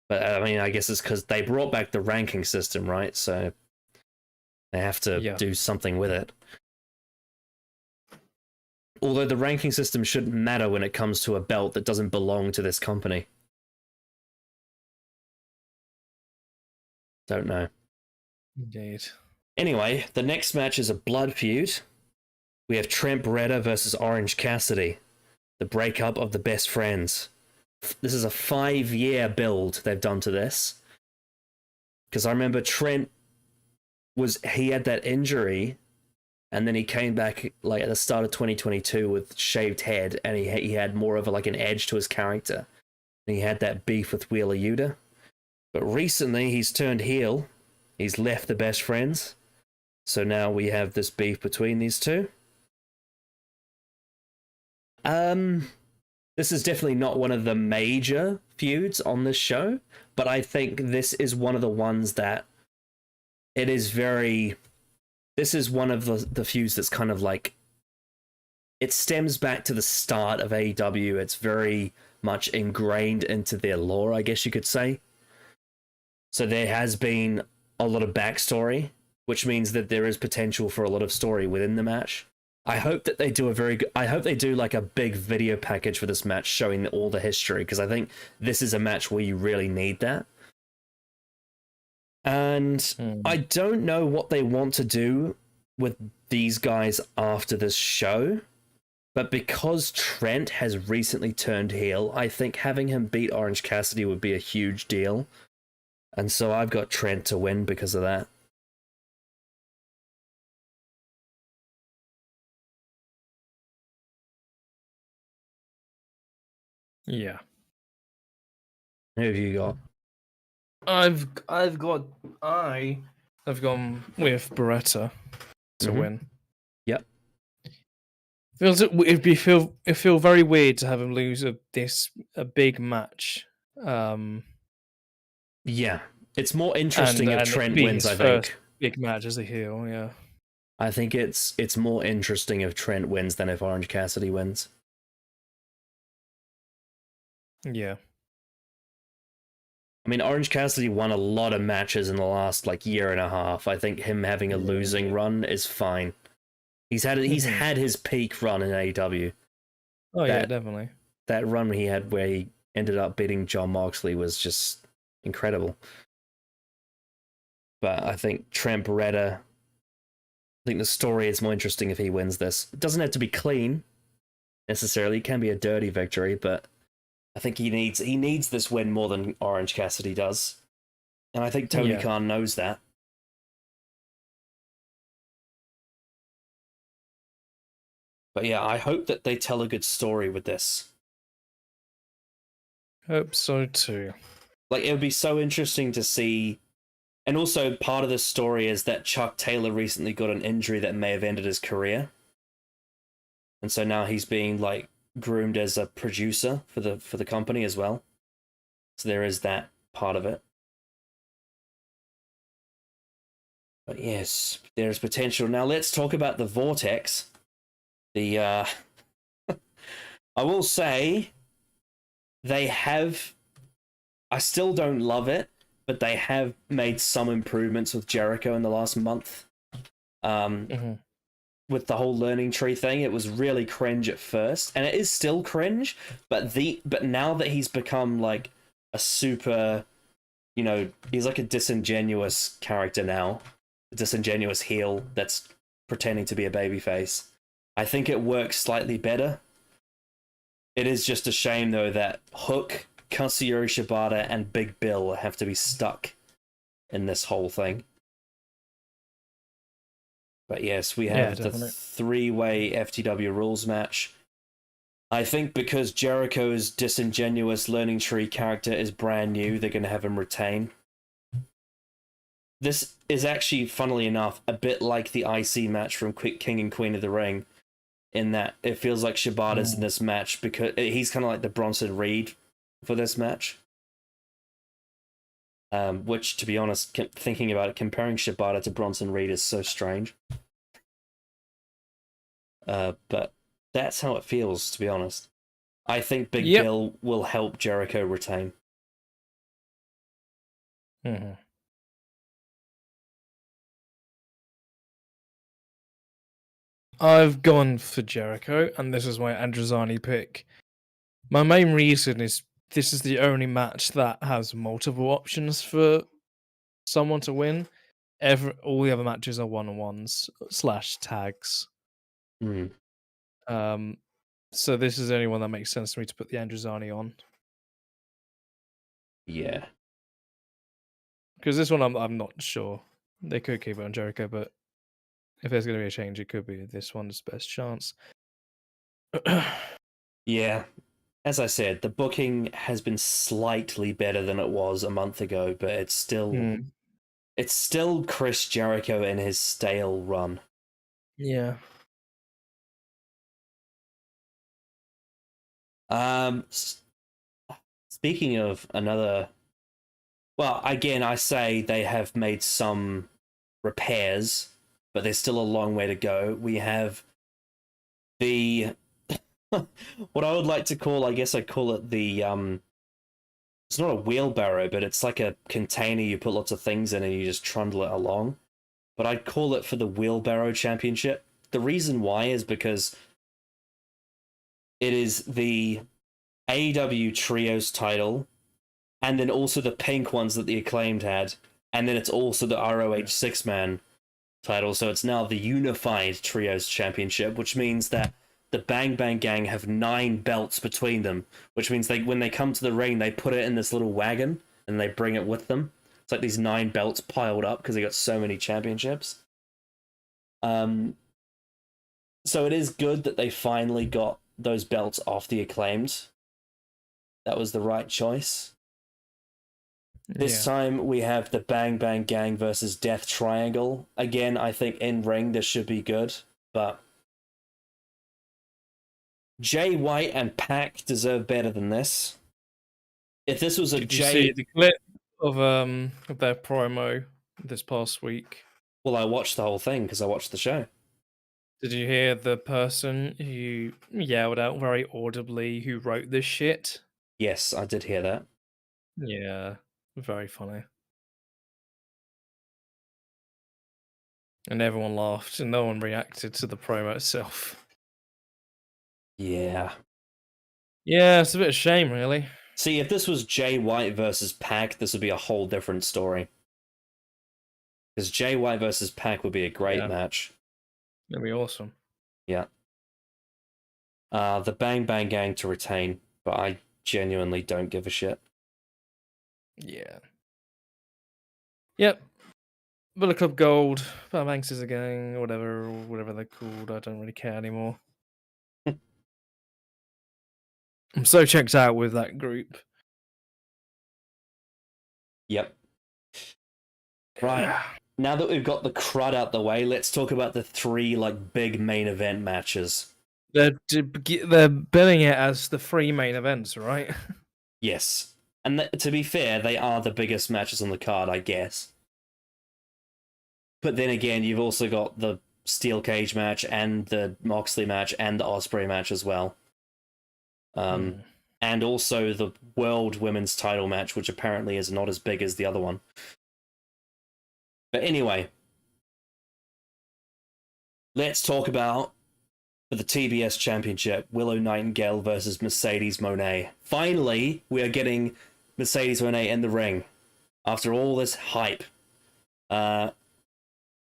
But I mean, I guess it's because they brought back the ranking system, right? So they have to do something with it. Although the ranking system shouldn't matter when it comes to a belt that doesn't belong to this company. Don't know. Indeed. Anyway, the next match is a blood feud. We have Trent Beretta versus Orange Cassidy. The breakup of the best friends. This is a 5-year build they've done to this. Because I remember Trent he had that injury, and then he came back like at the start of 2022 with shaved head, and he had more of an edge to his character. And he had that beef with Wheeler Yuta. But recently he's turned heel. He's left the best friends. So now we have this beef between these two. This is definitely not one of the major feuds on this show, but I think this is one of the ones that this is one of the feuds that's kind of like, it stems back to the start of AEW. It's very much ingrained into their lore, I guess you could say. So there has been a lot of backstory, which means that there is potential for a lot of story within the match. I hope that they do I hope they do like a big video package for this match showing all the history, because I think this is a match where you really need that. And I don't know what they want to do with these guys after this show, but because Trent has recently turned heel, I think having him beat Orange Cassidy would be a huge deal. And so I've got Trent to win because of that. Yeah. Who have you got? I've gone with Beretta to win. Yep. It'd feel very weird to have him lose a big match. Yeah, it's more interesting if Trent wins. I think big match as a heel. Yeah, I think it's more interesting if Trent wins than if Orange Cassidy wins. Yeah. I mean, Orange Cassidy won a lot of matches in the last year and a half. I think him having a losing run is fine. He's had his peak run in AEW. Oh yeah, definitely. That run he had where he ended up beating Jon Moxley was just incredible. But I think Trent Beretta, I think the story is more interesting if he wins this. It doesn't have to be clean necessarily. It can be a dirty victory, but I think he needs this win more than Orange Cassidy does. And I think Tony Khan knows that. But yeah, I hope that they tell a good story with this. Hope so too. It would be so interesting to see. And also part of the story is that Chuck Taylor recently got an injury that may have ended his career. And so now he's being groomed as a producer for the company as well. So there is that part of it. But yes, there's potential. Now let's talk about the Vortex. I will say I still don't love it, but they have made some improvements with Jericho in the last month. with the whole learning tree thing, it was really cringe at first, and it is still cringe. But now that he's become like a super, he's like a disingenuous character now, a disingenuous heel that's pretending to be a babyface. I think it works slightly better. It is just a shame though that Hook, Katsuyori Shibata, and Big Bill have to be stuck in this whole thing. But yes, we Yeah, have the definitely. three-way FTW rules match. I think because Jericho's disingenuous learning tree character is brand new, they're going to have him retain. This is actually, funnily enough, a bit like the IC match from King and Queen of the Ring, in that it feels like Shibata's in this match because he's kind of like the Bronson Reed for this match. Which, to be honest, thinking about it, comparing Shibata to Bronson Reed is so strange. But that's how it feels, to be honest. I think Big Yep. Bill will help Jericho retain. Mm-hmm. I've gone for Jericho, and this is my Androzani pick. My main reason is this is the only match that has multiple options for someone to win. All the other matches are one-on-ones / tags. Mm. So this is the only one that makes sense to me to put the Androzani on. Yeah. Because this one I'm not sure. They could keep it on Jericho, but if there's going to be a change, it could be this one's best chance. Yeah. As I said, the booking has been slightly better than it was a month ago, but it's still Chris Jericho in his stale run. Yeah. Speaking of another, well, again, I say they have made some repairs, but there's still a long way to go. We have the what I would like to call, I guess I'd call it the it's not a wheelbarrow, but it's like a container you put lots of things in and you just trundle it along. But I'd call it for the wheelbarrow championship. The reason why is because it is the AEW Trios title, and then also the pink ones that the Acclaimed had, and then it's also the ROH six-man title, so it's now the Unified Trios Championship, which means that the Bang Bang Gang have 9 belts between them, which means when they come to the ring, they put it in this little wagon, and they bring it with them. It's like these 9 belts piled up, because they got so many championships. So it is good that they finally got those belts off the Acclaimed. That was the right choice. This time we have the Bang Bang Gang versus Death Triangle. Again, I think in ring this should be good, but Jay White and Pac deserve better than this. If this was a Did you see the clip of their promo this past week? Well, I watched the whole thing because I watched the show. Did you hear the person who yelled out very audibly who wrote this shit? Yes, I did hear that. Yeah, very funny. And everyone laughed, and no one reacted to the promo itself. Yeah. Yeah, it's a bit of a shame, really. See, if this was Jay White versus Pac, this would be a whole different story. Because Jay White versus Pac would be a great match. That'd be awesome. Yeah. The Bang Bang Gang to retain, but I genuinely don't give a shit. Yeah. Yep. Bullet Club Gold, Bang Bang Scissor Gang, whatever they're called. I don't really care anymore. I'm so checked out with that group. Yep. Right. Now that we've got the crud out the way, let's talk about the 3 big main event matches. They're billing it as the 3 main events, right? Yes. And to be fair, they are the biggest matches on the card, I guess. But then again, you've also got the Steel Cage match and the Moxley match and the Ospreay match as well. And also the World Women's title match, which apparently is not as big as the other one. But anyway, let's talk about for the TBS Championship, Willow Nightingale versus Mercedes Moné. Finally, we are getting Mercedes Moné in the ring after all this hype.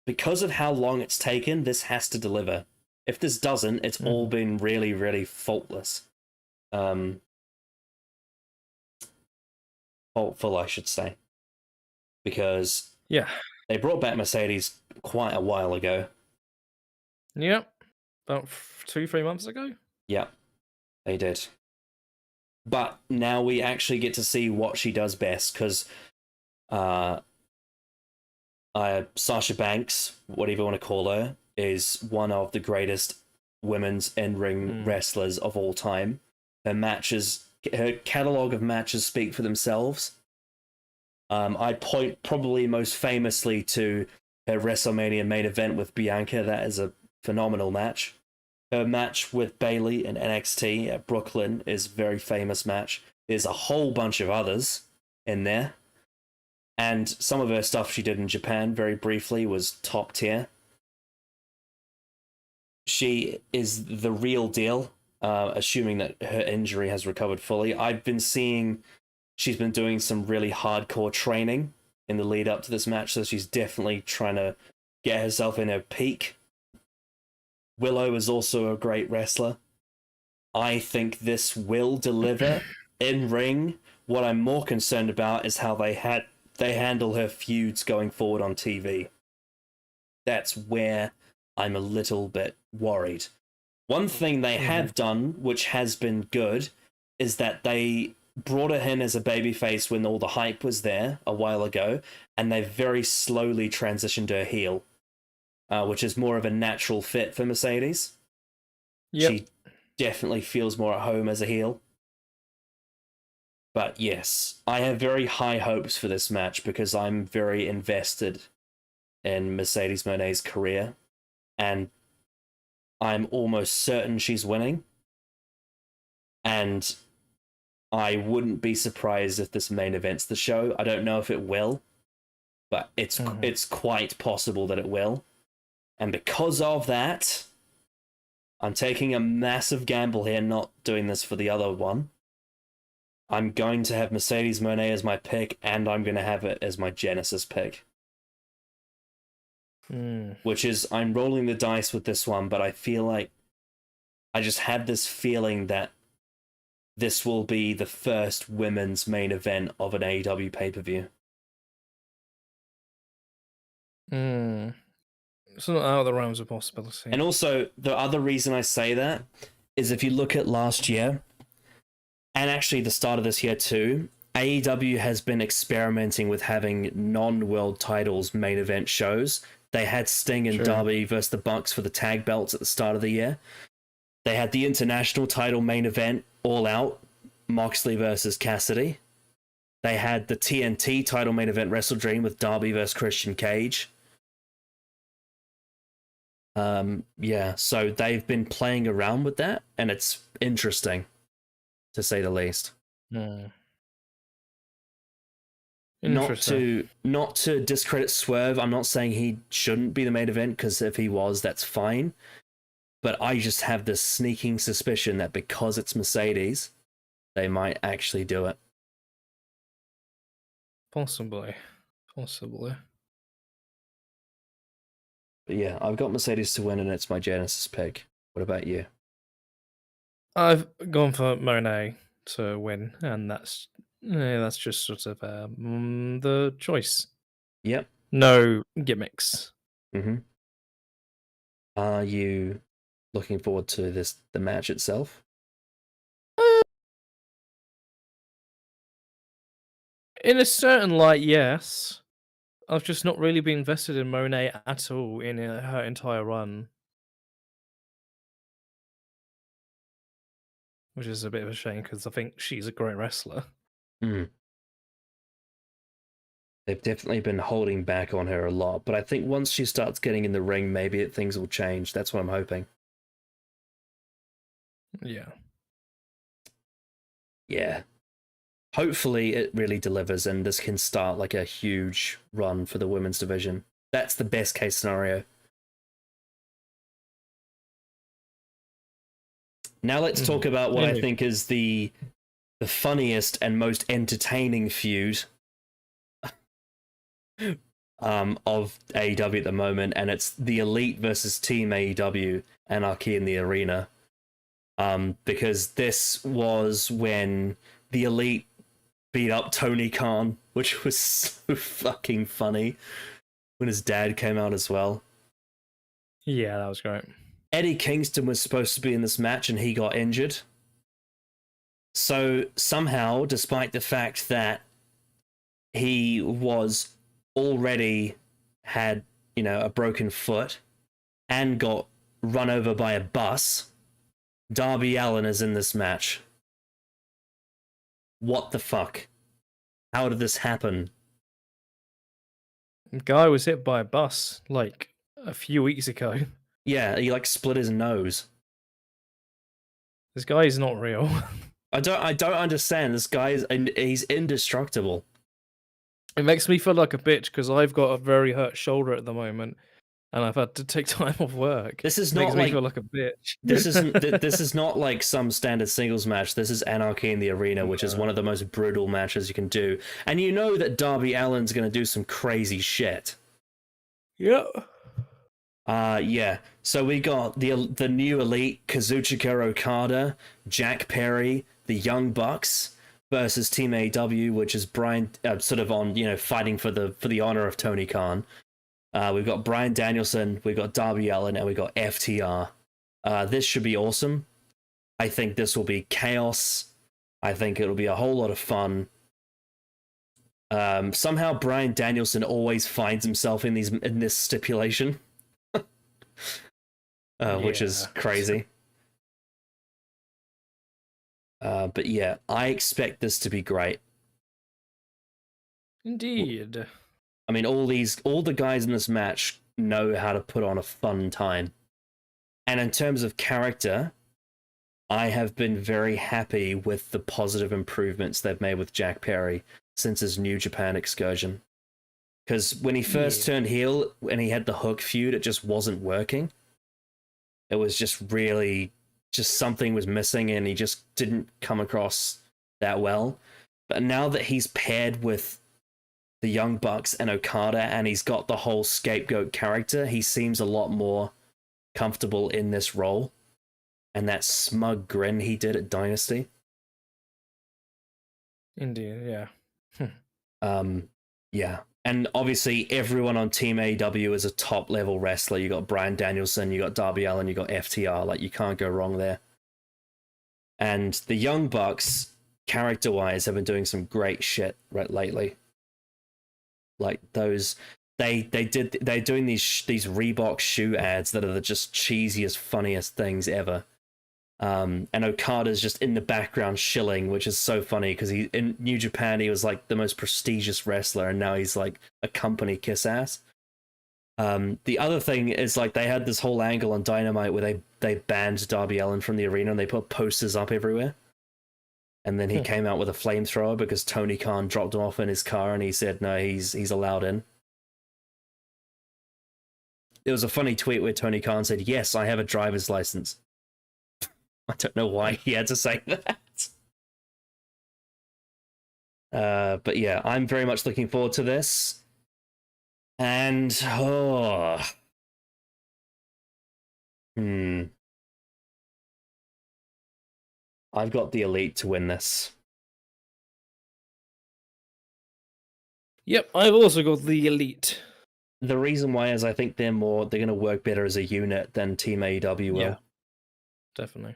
Because of how long it's taken, this has to deliver. If this doesn't, it's all been really, really faultless. Faultful, I should say. Because they brought back Mercedes quite a while ago. Yep. About 2-3 months ago? Yep, they did. But now we actually get to see what she does best, because Sasha Banks, whatever you want to call her, is one of the greatest women's in-ring wrestlers of all time. Her catalog of matches speak for themselves. I'd point probably most famously to her WrestleMania main event with Bianca. That is a phenomenal match. Her match with Bayley in NXT at Brooklyn is a very famous match. There's a whole bunch of others in there. And some of her stuff she did in Japan very briefly was top tier. She is the real deal, assuming that her injury has recovered fully. I've been seeing she's been doing some really hardcore training in the lead up to this match, so she's definitely trying to get herself in her peak. Willow is also a great wrestler. I think this will deliver in ring. What I'm more concerned about is how they handle her feuds going forward on TV. That's where I'm a little bit worried. One thing they have done, which has been good, is that they brought her in as a babyface when all the hype was there a while ago, and they very slowly transitioned her heel, which is more of a natural fit for Mercedes. Yep. She definitely feels more at home as a heel. But yes, I have very high hopes for this match because I'm very invested in Mercedes Moné's career, and I'm almost certain she's winning. And I wouldn't be surprised if this main events the show. I don't know if it will, but it's quite possible that it will. And because of that, I'm taking a massive gamble here, not doing this for the other one. I'm going to have Mercedes Moné as my pick, and I'm going to have it as my Genesis pick. Which is, I'm rolling the dice with this one, but I feel like I just have this feeling that this will be the first women's main event of an AEW pay-per-view. It's not out of the realms of possibility. And also, the other reason I say that is if you look at last year, and actually the start of this year too, AEW has been experimenting with having non-world titles main event shows. They had Sting and Darby versus the Bucks for the tag belts at the start of the year. They had the international title main event, All Out, Moxley versus Cassidy. They had the TNT title main event, Wrestle Dream, with Darby versus Christian Cage. So they've been playing around with that, and it's interesting, to say the least. Not to discredit Swerve, I'm not saying he shouldn't be the main event, because if he was, that's fine. But I just have this sneaking suspicion that because it's Mercedes, they might actually do it. Possibly. But yeah, I've got Mercedes to win, and it's my Genesis pick. What about you? I've gone for Monet to win, and that's just sort of the choice. Yep. No gimmicks. Are you looking forward to the match itself? In a certain light, yes. I've just not really been invested in Monet at all in her entire run. Which is a bit of a shame, because I think she's a great wrestler. They've definitely been holding back on her a lot, but I think once she starts getting in the ring, maybe things will change. That's what I'm hoping. Yeah. Hopefully it really delivers, and this can start like a huge run for the women's division. That's the best case scenario. Now let's talk about what I Anyway, think is the funniest and most entertaining feud of AEW at the moment, and it's the Elite versus Team AEW, Anarchy in the Arena. Because this was when the Elite beat up Tony Khan, which was so fucking funny when his dad came out as well. yeah, that was great. Eddie Kingston was supposed to be in this match and he got injured. So somehow, despite the fact that he was already had, a broken foot and got run over by a bus, Darby Allin is in this match. What the fuck? How did this happen? Guy was hit by a bus like a few weeks ago. Yeah, he like split his nose. This guy is not real. I don't understand. This guy he's indestructible. It makes me feel like a bitch because I've got a very hurt shoulder at the moment, and I've had to take time off work. This is It makes not me like feel like a bitch. this is not like some standard singles match. This is Anarchy in the Arena, which is one of the most brutal matches you can do. And you know that Darby Allin's going to do some crazy shit. Yeah. Yeah. So we got the new Elite, Kazuchika Okada, Jack Perry, the Young Bucks versus Team AEW, which is Brian sort of on fighting for the honor of Tony Khan. We've got Bryan Danielson, we've got Darby Allin, and we've got FTR. This should be awesome. I think this will be chaos. I think it'll be a whole lot of fun. Somehow Bryan Danielson always finds himself in this stipulation, which is crazy. But yeah, I expect this to be great. Indeed. I mean, all the guys in this match know how to put on a fun time. And in terms of character, I have been very happy with the positive improvements they've made with Jack Perry since his New Japan excursion. Because when he first turned heel and he had the Hook feud, it just wasn't working. It was just really, just something was missing and he just didn't come across that well. But now that he's paired with the Young Bucks and Okada and he's got the whole scapegoat character, he seems a lot more comfortable in this role. And that smug grin he did at Dynasty. Indeed, yeah. Yeah. And obviously everyone on Team AEW is a top level wrestler. You got Bryan Danielson, you got Darby Allin, you got FTR. Like, you can't go wrong there. And the Young Bucks, character wise, have been doing some great shit lately. Like those, they're doing these Reebok shoe ads that are the just cheesiest, funniest things ever. And Okada's just in the background shilling, which is so funny because he in New Japan he was like the most prestigious wrestler, and now he's like a company kiss ass. The other thing is like they had this whole angle on Dynamite where they banned Darby Allin from the arena and they put posters up everywhere. And then he came out with a flamethrower because Tony Khan dropped him off in his car and he said no, he's allowed in. There was a funny tweet where Tony Khan said, "Yes, I have a driver's license." I don't know why he had to say that. But yeah, I'm very much looking forward to this. And I've got the Elite to win this. Yep, I've also got the Elite. The reason why is I think they're going to work better as a unit than Team AEW will. Yeah, definitely.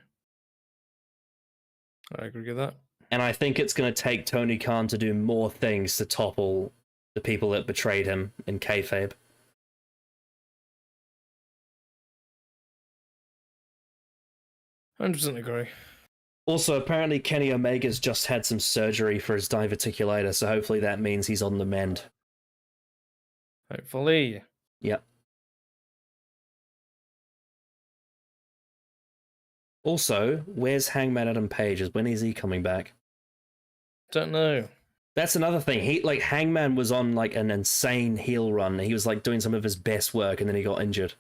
I agree with that. And I think it's going to take Tony Khan to do more things to topple the people that betrayed him in kayfabe. I 100% agree. Also, apparently Kenny Omega's just had some surgery for his diverticulitis, so hopefully that means he's on the mend. Hopefully. Yep. Also, where's Hangman Adam Page? When is he coming back? Don't know. That's another thing. Hangman was on like an insane heel run. He was like doing some of his best work and then he got injured.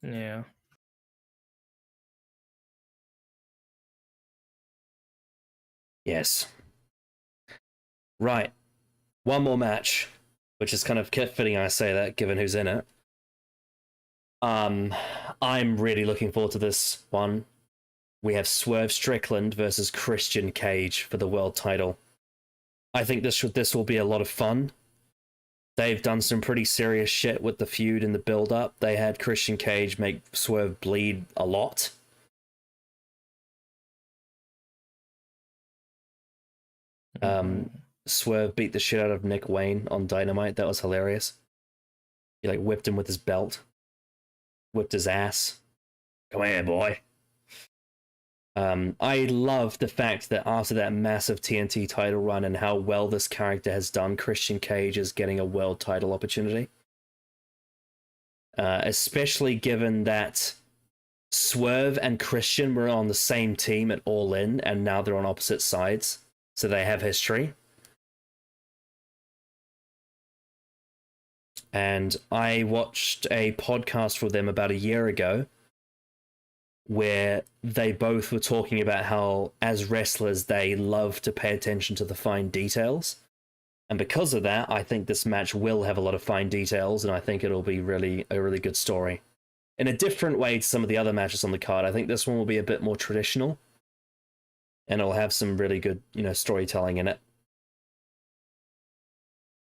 Yeah. Yes. Right. One more match, which is kind of fitting I say that, given who's in it. I'm really looking forward to this one. We have Swerve Strickland versus Christian Cage for the world title. I think this will be a lot of fun. They've done some pretty serious shit with the feud and the build-up. They had Christian Cage make Swerve bleed a lot. Swerve beat the shit out of Nick Wayne on Dynamite. That was hilarious. He like whipped him with his belt. Whipped his ass. Come here, boy. I love the fact that after that massive TNT title run and how well this character has done, Christian Cage is getting a world title opportunity. Especially given that Swerve and Christian were on the same team at All In, and now they're on opposite sides, so they have history. And I watched a podcast for them about a year ago where they both were talking about how, as wrestlers, they love to pay attention to the fine details. And because of that, I think this match will have a lot of fine details, and I think it'll be a really good story. In a different way to some of the other matches on the card, I think this one will be a bit more traditional, and it'll have some really good, storytelling in it.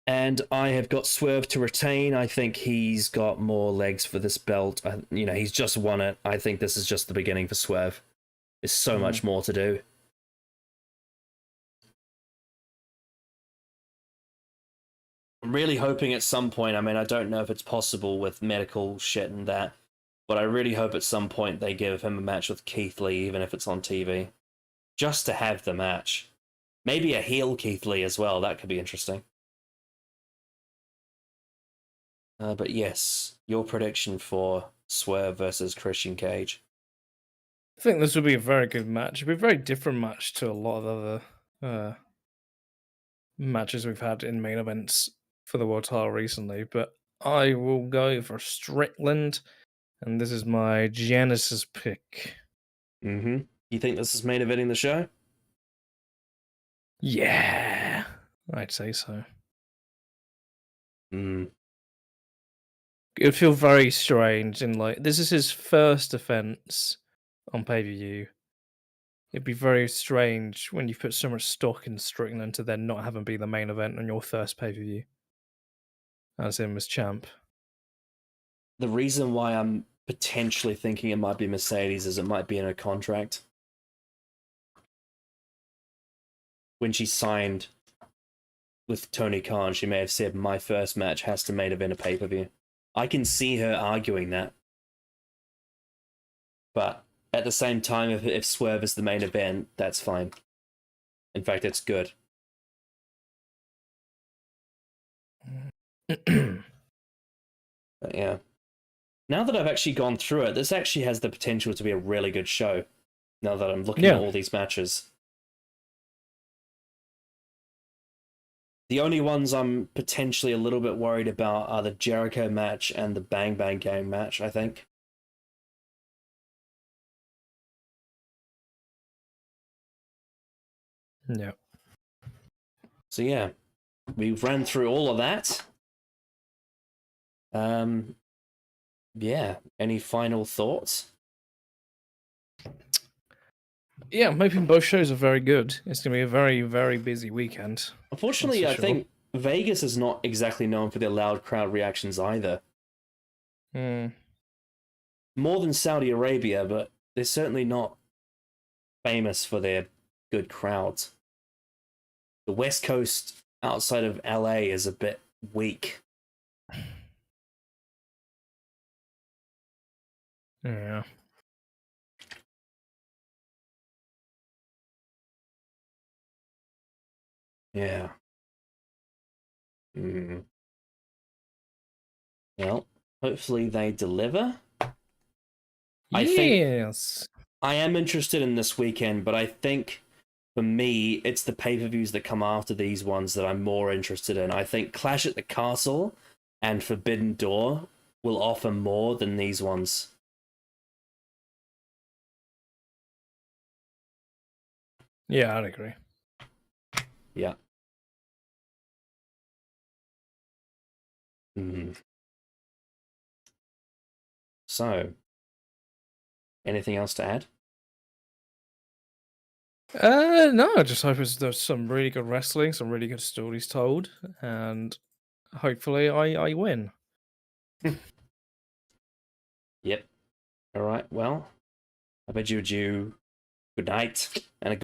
And I have got Swerve to retain. I think he's got more legs for this belt. He's just won it. I think this is just the beginning for Swerve. There's so much more to do. I'm really hoping at some point, I don't know if it's possible with medical shit and that, but I really hope at some point they give him a match with Keith Lee, even if it's on TV. Just to have the match. Maybe a heel Keith Lee as well. That could be interesting. But yes, your prediction for Swerve versus Christian Cage. I think this will be a very good match. It'll be a very different match to a lot of other matches we've had in main events for the world title recently. But I will go for Strickland, and this is my Genesis pick. Mm-hmm. You think this is main eventing the show? Yeah, I'd say so. It would feel very strange in this is his first defense on pay-per-view. It'd be very strange when you put so much stock in Strickland to then not have him be the main event on your first pay-per-view as him as champ. The reason why I'm potentially thinking it might be Mercedes is it might be in her contract. When she signed with Tony Khan, she may have said, my first match has to main event a pay-per-view. I can see her arguing that. But at the same time, if Swerve is the main event, that's fine. In fact, it's good. But yeah. Now that I've actually gone through it, this actually has the potential to be a really good show. Now that I'm looking at all these matches. The only ones I'm potentially a little bit worried about are the Jericho match and the Bang Bang Gang match, I think. Yeah. So yeah, we've ran through all of that. Yeah, any final thoughts? Yeah, I'm hoping both shows are very good. It's going to be a very, very busy weekend. Unfortunately, I think Vegas is not exactly known for their loud crowd reactions either. More than Saudi Arabia, but they're certainly not famous for their good crowds. The West Coast outside of LA is a bit weak. Yeah. Yeah. Well, hopefully they deliver. Yes. I am interested in this weekend, but I think for me, it's the pay-per-views that come after these ones that I'm more interested in. I think Clash at the Castle and Forbidden Door will offer more than these ones. Yeah, I'd agree. Yeah. Mm. So, anything else to add? No, I just hope there's some really good wrestling, some really good stories told, and hopefully I win. Yep. All right. Well, I bid you adieu. Good night and a